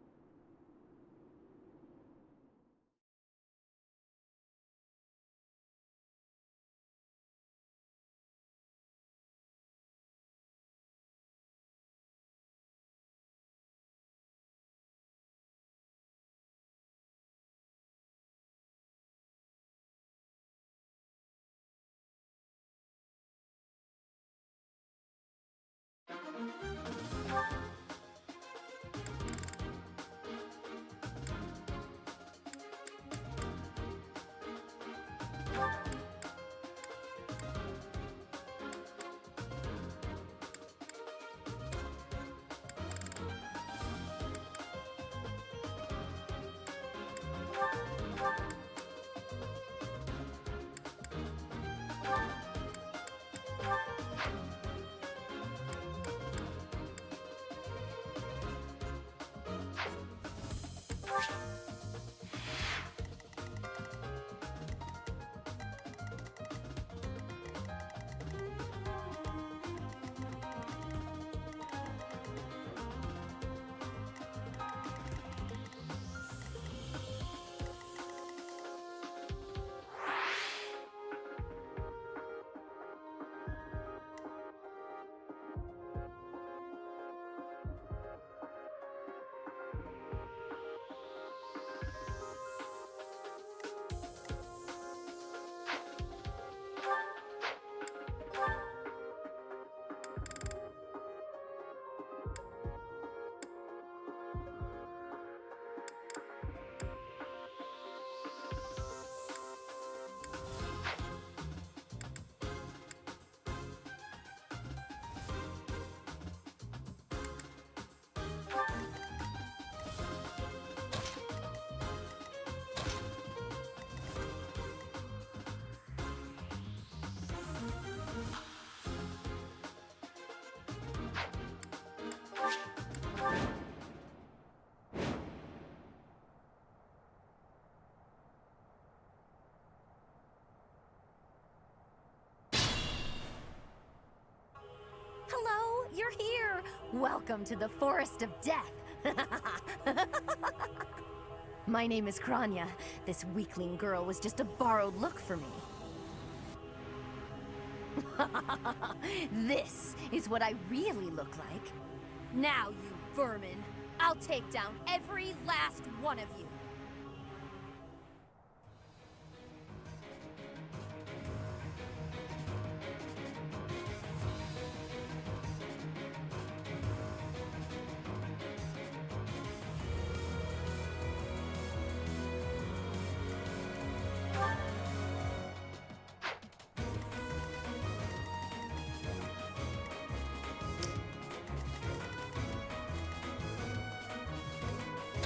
Hello, you're here! Welcome to the Forest of Death! My name is Kranya. This weakling girl was just a borrowed look for me. This is what I really look like. Now, you vermin, I'll take down every last one of you.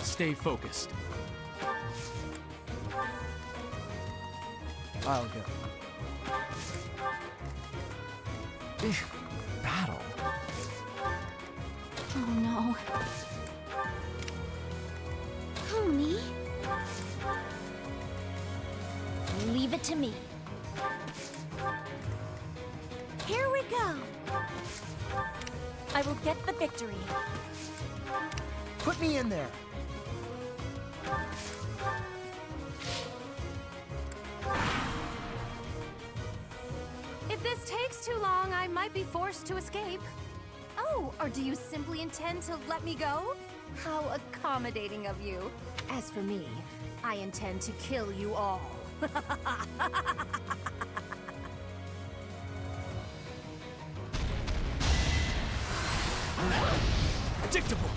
Stay focused. I'll go. Battle. Oh no. Who, me? Leave it to me. Here we go. I will get the victory. Put me in there. If this takes too long, I might be forced to escape. Oh, or do you simply intend to let me go? How accommodating of you. As for me, I intend to kill you all. Predictable.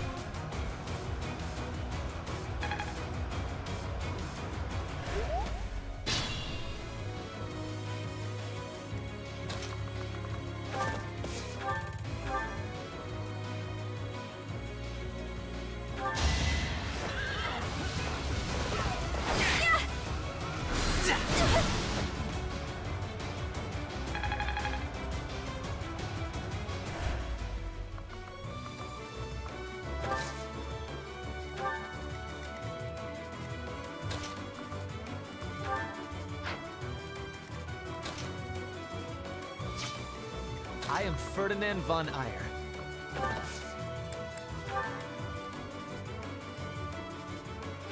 I am Ferdinand von Eyre.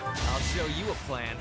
I'll show you a plan.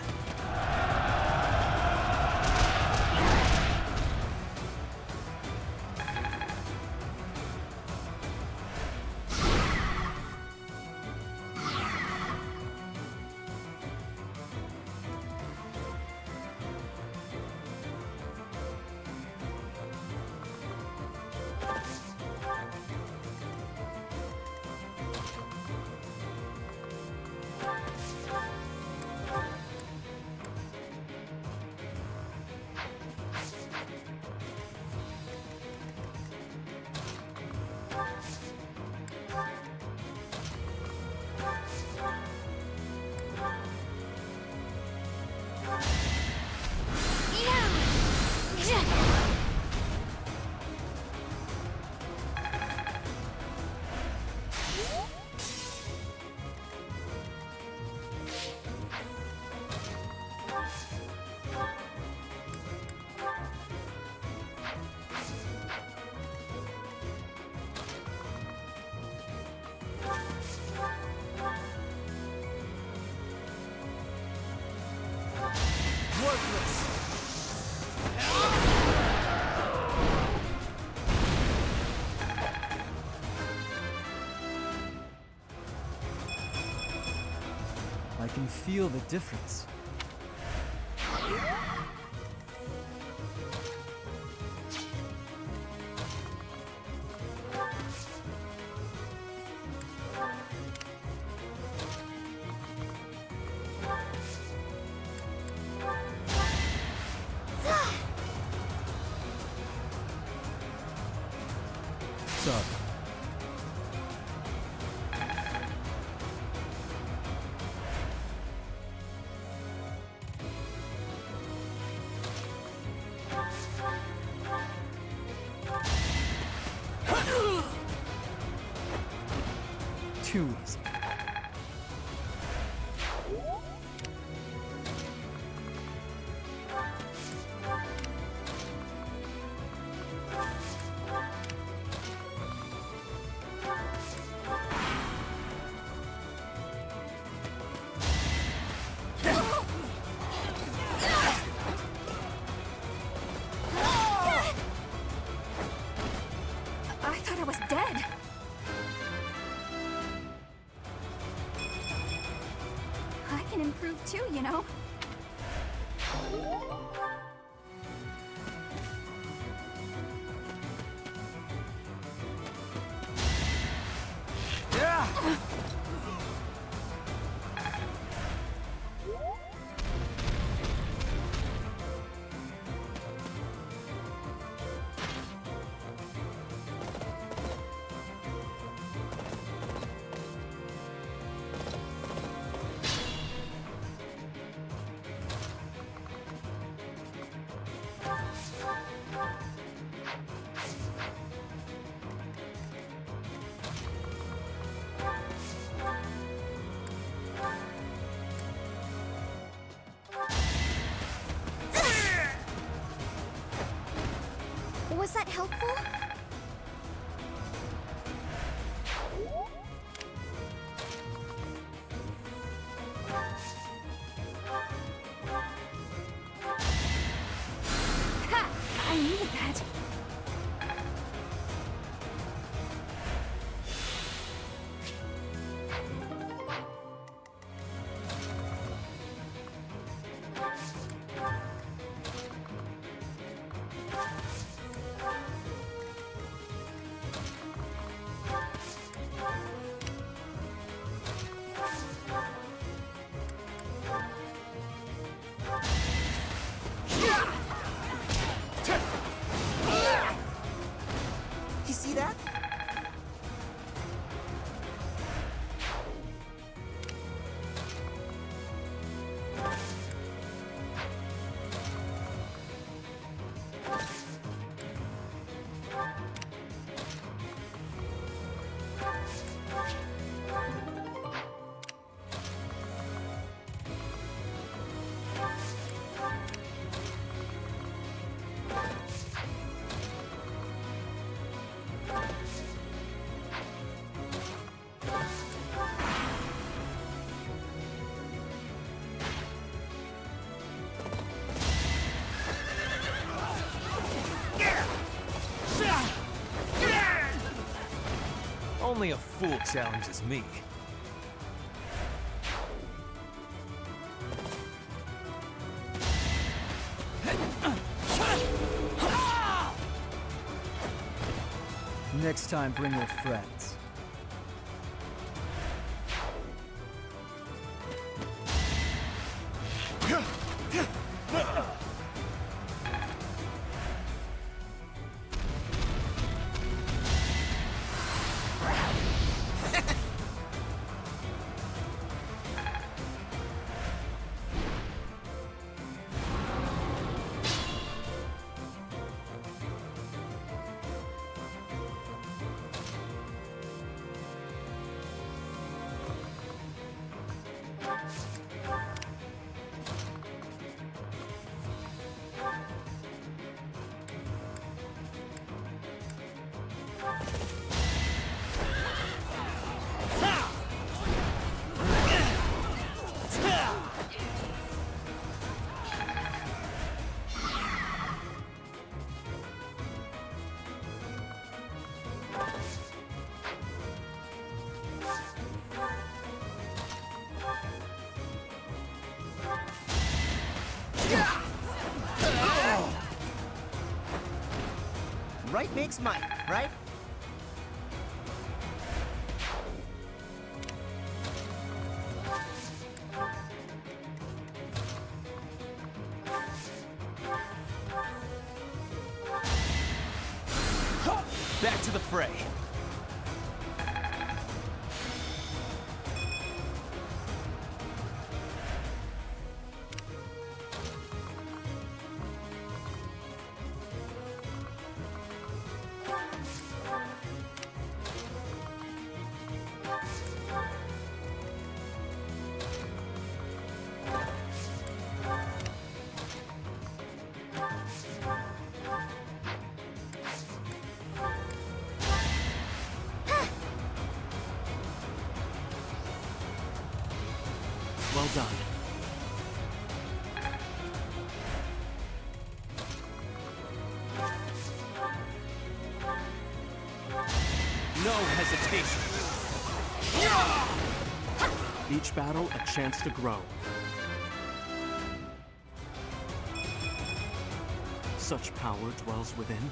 I can feel the difference. Sorry. Too easy. I thought I was dead. I can improve too, you know. Was that helpful? Ha! I needed that. You see that? Only a fool challenges me. Next time, bring your friends. Right makes might, right? Back to the fray. Well done. No hesitation. Each battle a chance to grow. Such power dwells within.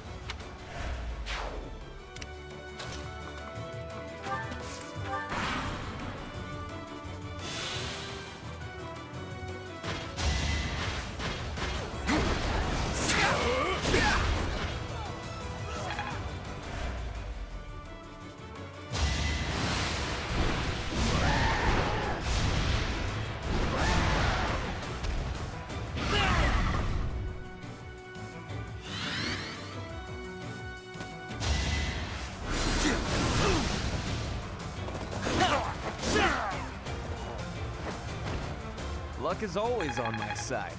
Luck is always on my side.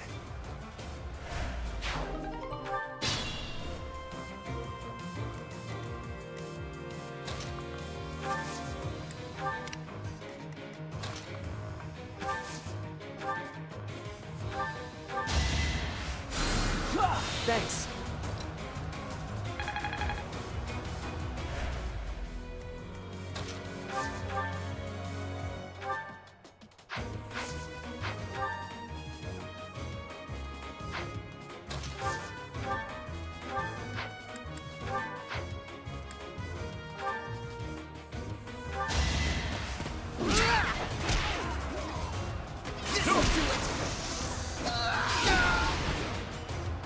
Thanks.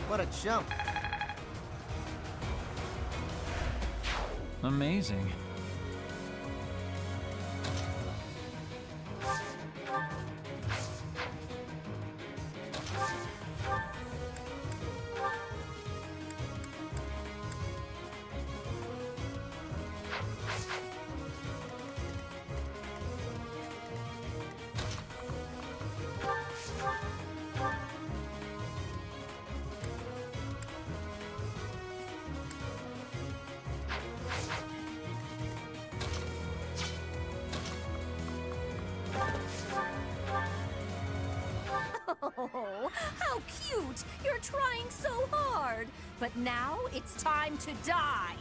What a jump. Amazing. Oh, how cute! You're trying so hard! But now it's time to die!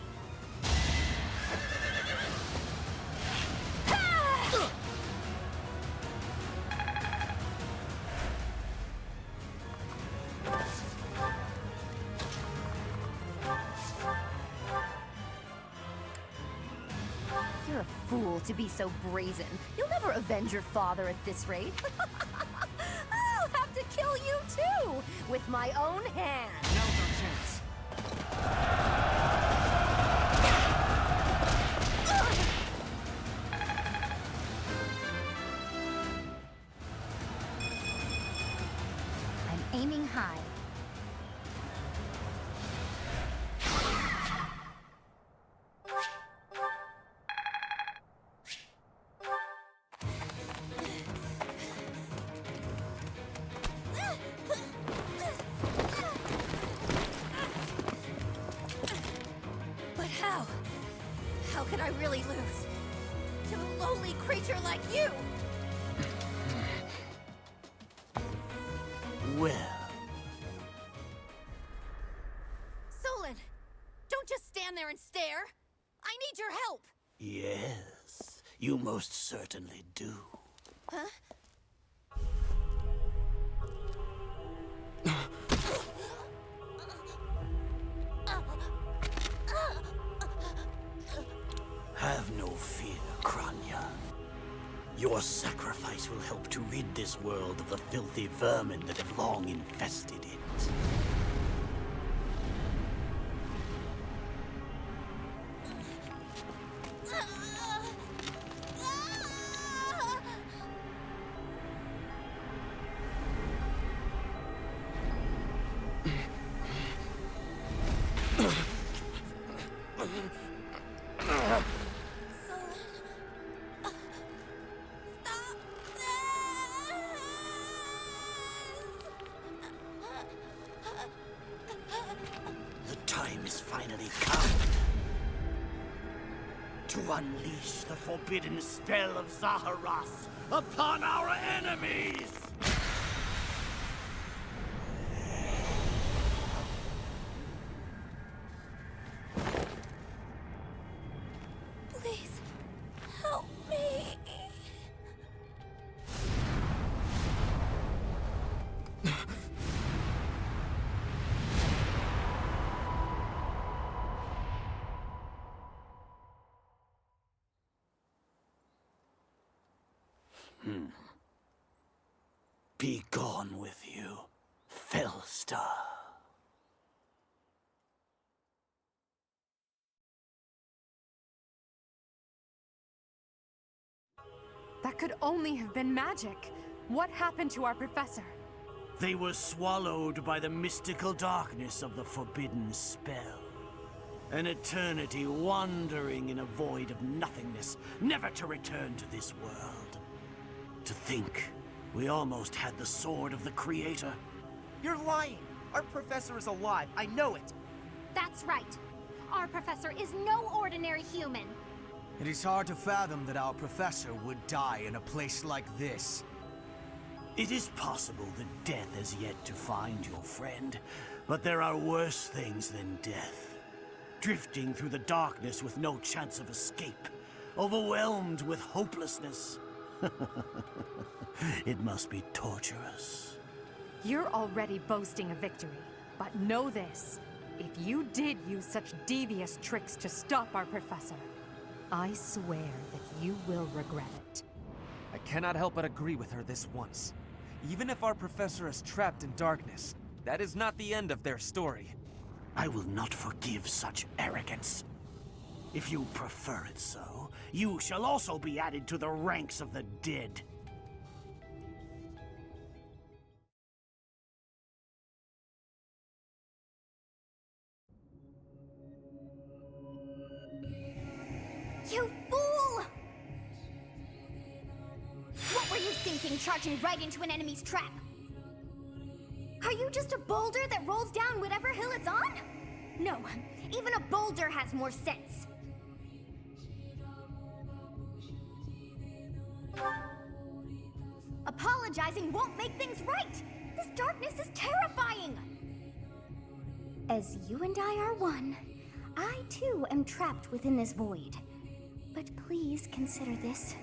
You're a fool to be so brazen. You'll never avenge your father at this rate. I'll have to kill you too, with my own hand. Now's our chance. I'm aiming high. But how? How could I really lose? To a lowly creature like you? Well, Solon, don't just stand there and stare. I need your help. yes, you most certainly do. Huh? Have no fear, Kranya. Your sacrifice will help to rid this world of the filthy vermin that have long infested it. The time is finally come to unleash the forbidden spell of Zaharas upon our enemies! Please, help me. Be gone with you, Fellstar. That could only have been magic. What happened to our professor? They were swallowed by the mystical darkness of the forbidden spell. An eternity wandering in a void of nothingness, never to return to this world. To think, we almost had the sword of the Creator. You're lying. Our professor is alive. I know it. That's right. Our professor is no ordinary human. It is hard to fathom that our professor would die in a place like this. It is possible that death has yet to find your friend, but there are worse things than death. Drifting through the darkness with no chance of escape, overwhelmed with hopelessness. It must be torturous. You're already boasting a victory, but know this. If you did use such devious tricks to stop our professor, I swear that you will regret it. I cannot help but agree with her this once. Even if our professor is trapped in darkness, that is not the end of their story. I will not forgive such arrogance. If you prefer it so, you shall also be added to the ranks of the dead. You fool! What were you thinking, charging right into an enemy's trap? Are you just a boulder that rolls down whatever hill it's on? No, even a boulder has more sense. Apologizing won't make things right! This darkness is terrifying! As you and I are one, I too am trapped within this void. But please consider this.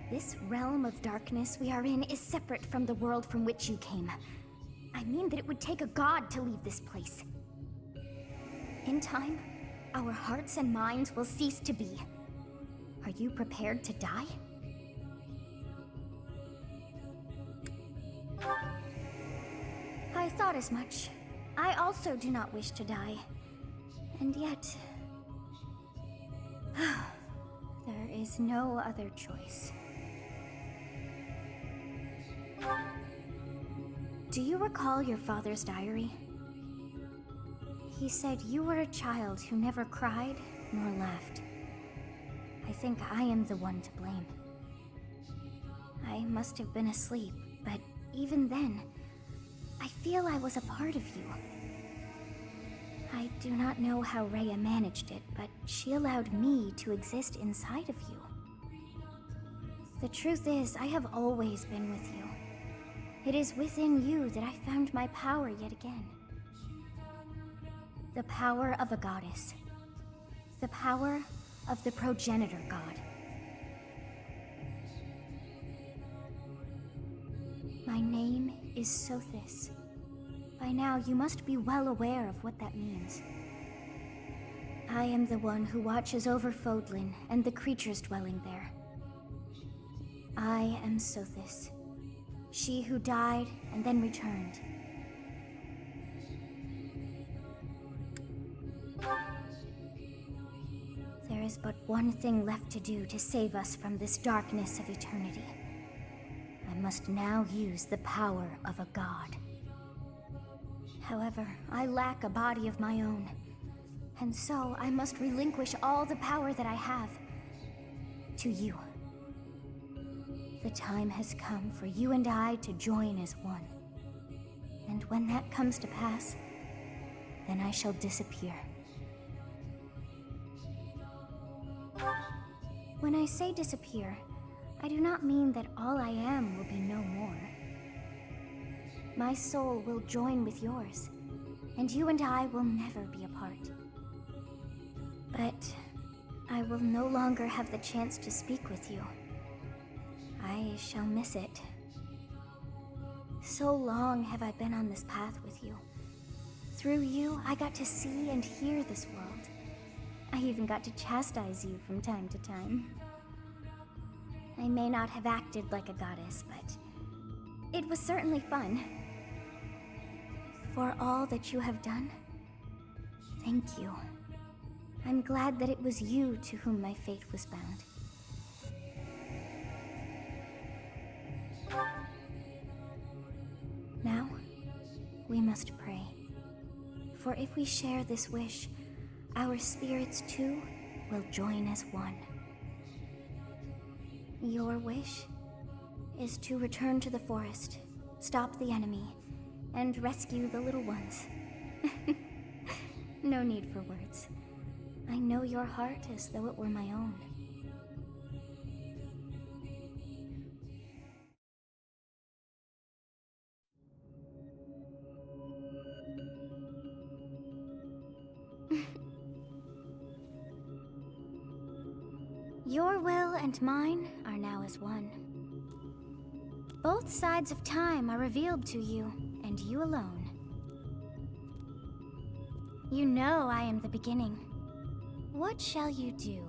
This realm of darkness we are in is separate from the world from which you came. I mean that it would take a god to leave this place. In time, our hearts and minds will cease to be, Are you prepared to die? I thought as much. I also do not wish to die. And yet... there is no other choice. Do you recall your father's diary? He said you were a child who never cried nor laughed. I think I am the one to blame. I must have been asleep, but even then, I feel I was a part of you. I do not know how Rhea managed it, but she allowed me to exist inside of you. The truth is, I have always been with you. It is within you that I found my power yet again. The power of a goddess. The power of the progenitor god. My name is Sothis. By now, you must be well aware of what that means. I am the one who watches over Fodlan and the creatures dwelling there. I am Sothis, she who died and then returned. There is but one thing left to do to save us from this darkness of eternity. I must now use the power of a god. However, I lack a body of my own, and so I must relinquish all the power that I have to you. The time has come for you and I to join as one. And when that comes to pass, then I shall disappear. When I say disappear, I do not mean that all I am will be no more. My soul will join with yours, and you and I will never be apart. But I will no longer have the chance to speak with you. I shall miss it. So long have I been on this path with you. Through you, I got to see and hear this world. I even got to chastise you from time to time. I may not have acted like a goddess, but it was certainly fun. For all that you have done, thank you. I'm glad that it was you to whom my fate was bound. Now, we must pray. For if we share this wish, our spirits too will join as one. Your wish is to return to the forest, stop the enemy, and rescue the little ones. No need for words. I know your heart as though it were my own. Your will and mine are now as one. Both sides of time are revealed to you, and you alone. You know I am the beginning. What shall you do?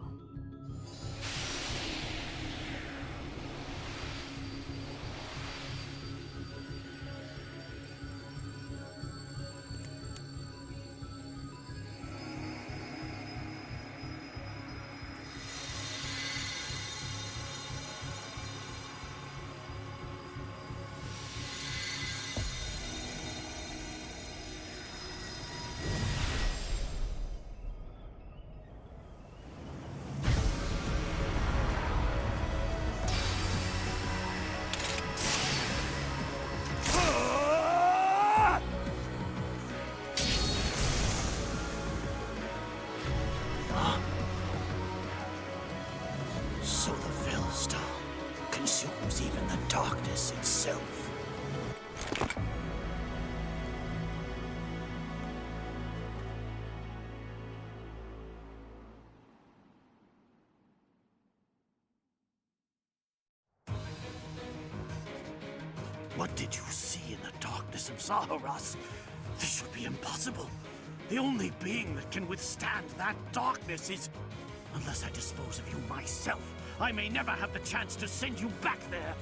So the Fellstar consumes even the darkness itself. What did you see in the darkness of Zaharas? This should be impossible. The only being that can withstand that darkness is Unless I dispose of you myself, I may never have the chance to send you back there.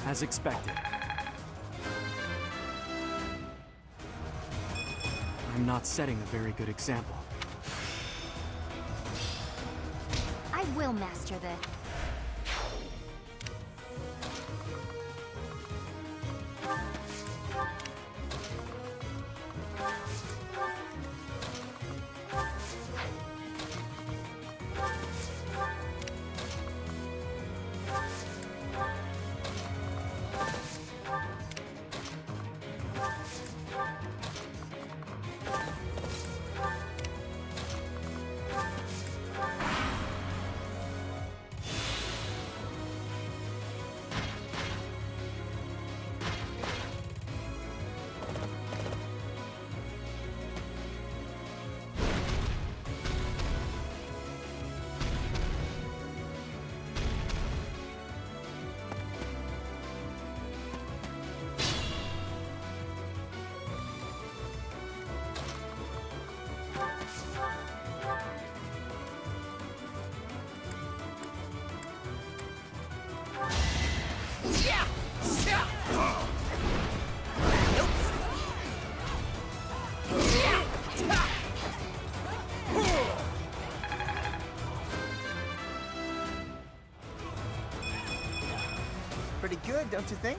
As expected. I'm not setting a very good example. I will master this. Pretty good, don't you think?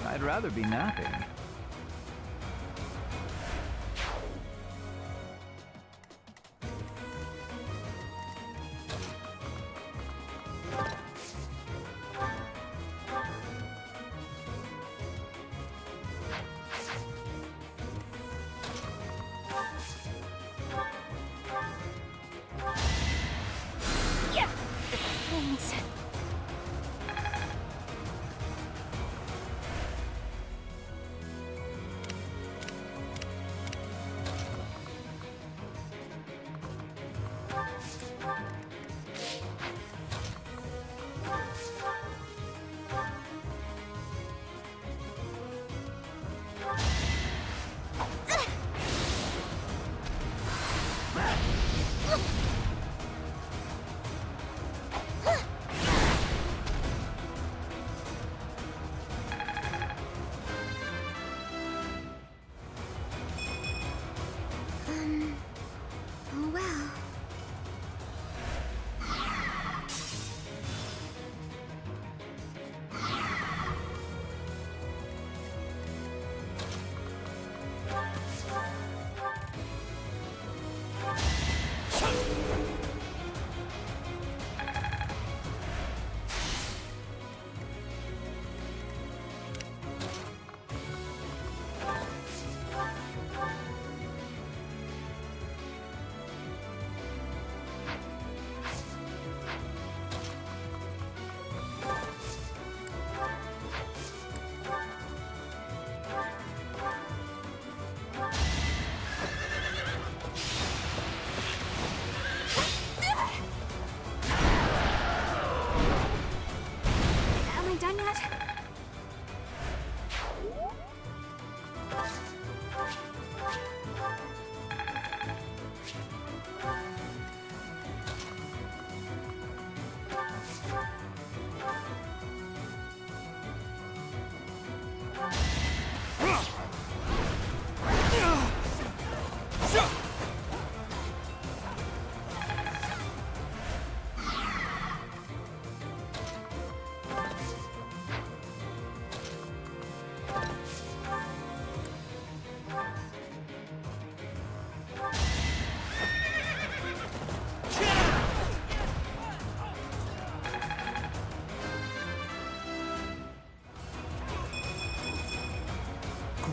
I'd rather be napping. Yeah! Thanks.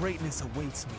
greatness awaits me.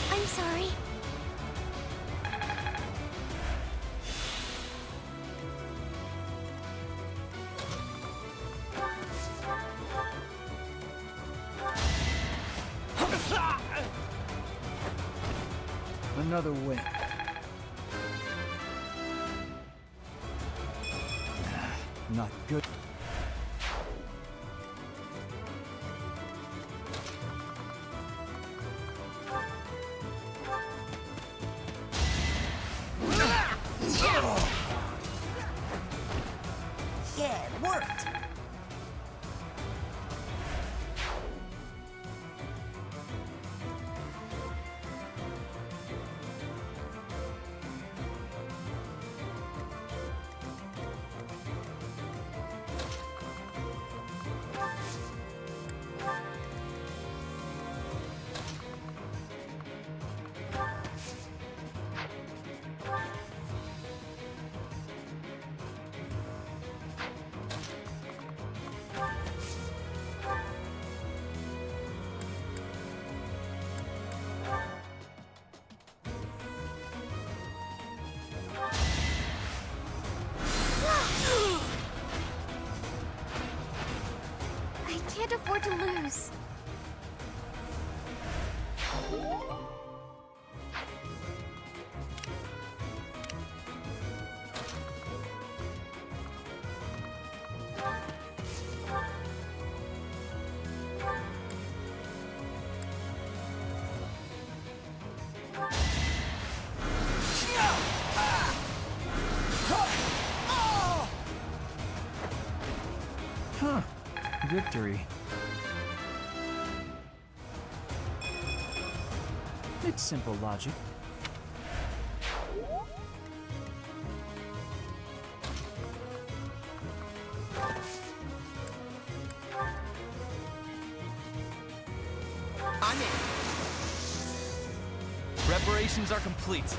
I'm sorry. Another win. Not good. Yeah, it worked! I can't afford to lose. Huh. Victory. It's simple logic. I'm in. Preparations are complete.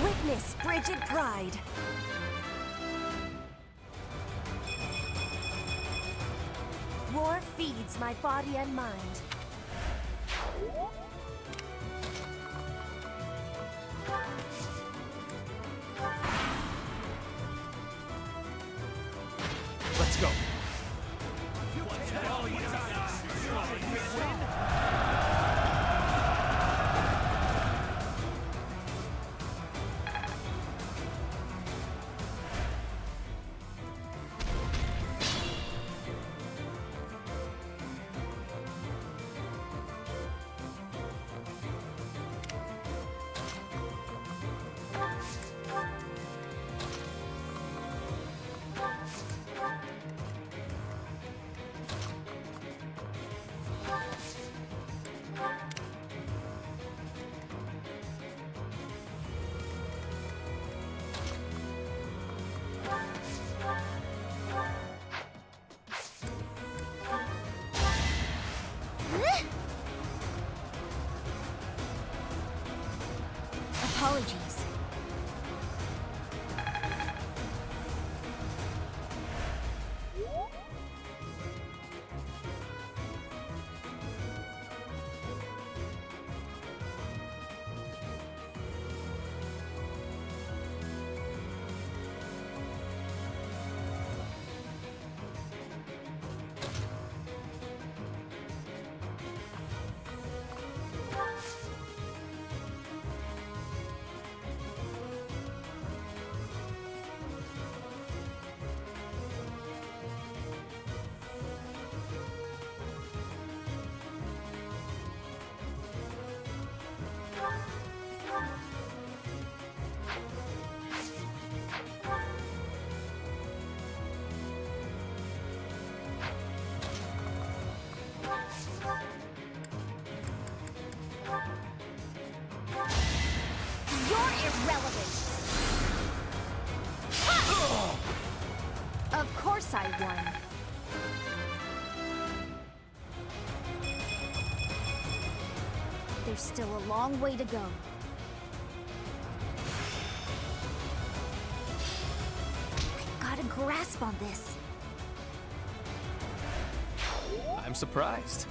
Witness frigid pride. War feeds my body and mind. Let's go. Apologies. Irrelevant. Of course I won. There's still a long way to go. I've got a grasp on this. I'm surprised.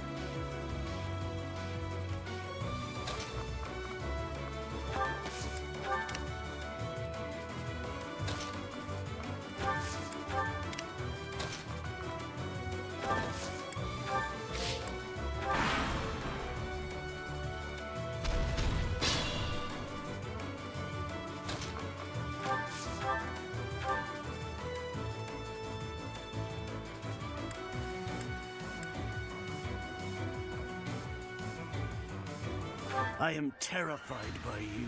I am terrified by you.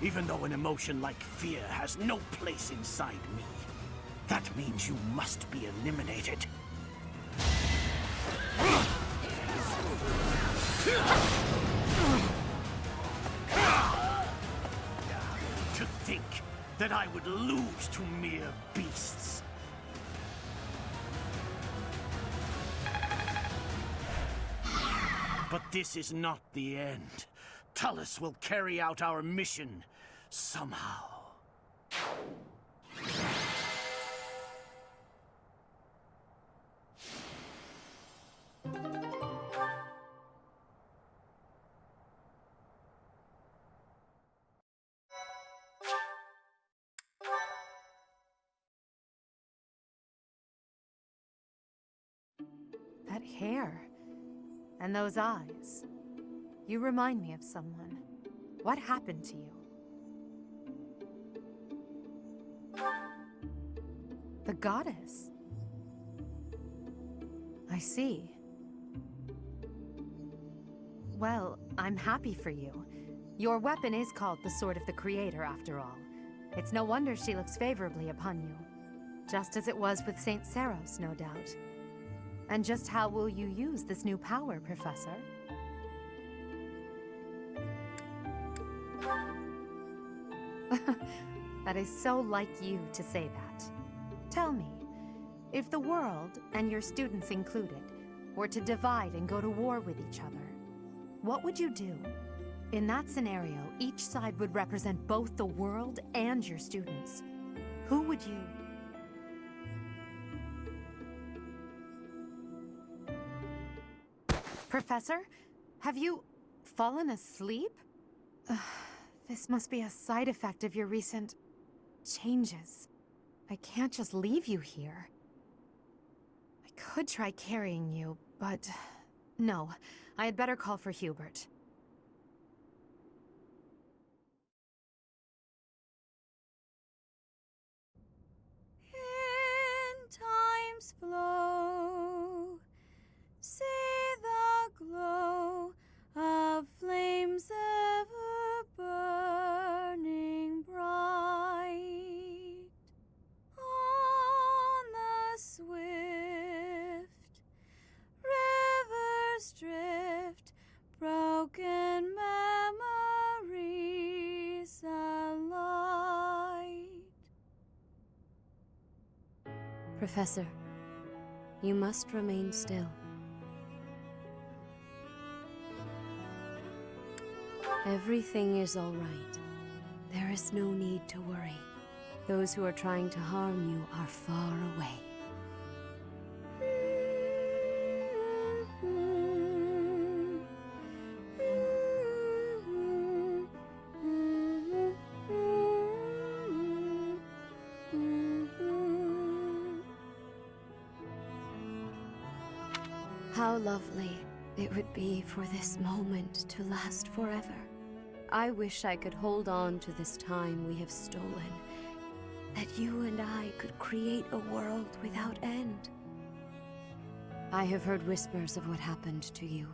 Even though an emotion like fear has no place inside me, that means you must be eliminated. To think that I would lose to mere beasts. But this is not the end. Tullus will carry out our mission somehow. That hair. And those eyes. You remind me of someone. What happened to you? The goddess. I see. Well, I'm happy for you. Your weapon is called the Sword of the Creator, after all. It's no wonder she looks favorably upon you. Just as it was with Saint Saros, no doubt. And just how will you use this new power, Professor? That is so like you to say that. Tell me, if the world, and your students included, were to divide and go to war with each other, what would you do? In that scenario, each side would represent both the world and your students. Who would you... Professor, have you fallen asleep? This must be a side effect of your recent changes. I can't just leave you here. I could try carrying you, but no, I had better call for Hubert. In time's flow, see the glow of flames ever burning bright on the swift river's drift, broken memories alight. Professor, you must remain still. Everything is all right. There is no need to worry. Those who are trying to harm you are far away. How lovely it would be for this moment to last forever. I wish I could hold on to this time we have stolen, that you and I could create a world without end. I have heard whispers of what happened to you.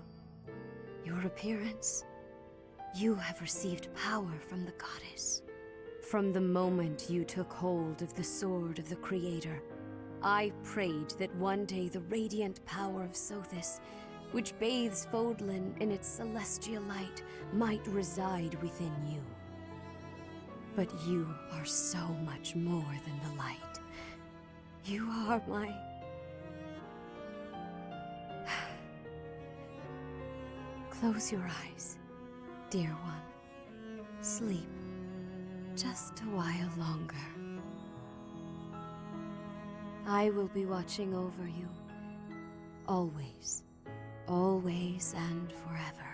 Your appearance. You have received power from the goddess. From the moment you took hold of the sword of the Creator, I prayed that one day the radiant power of Sothis, which bathes Fodlan in its celestial light, might reside within you. But you are so much more than the light. You are my... Close your eyes, dear one. Sleep just a while longer. I will be watching over you, always, always and forever.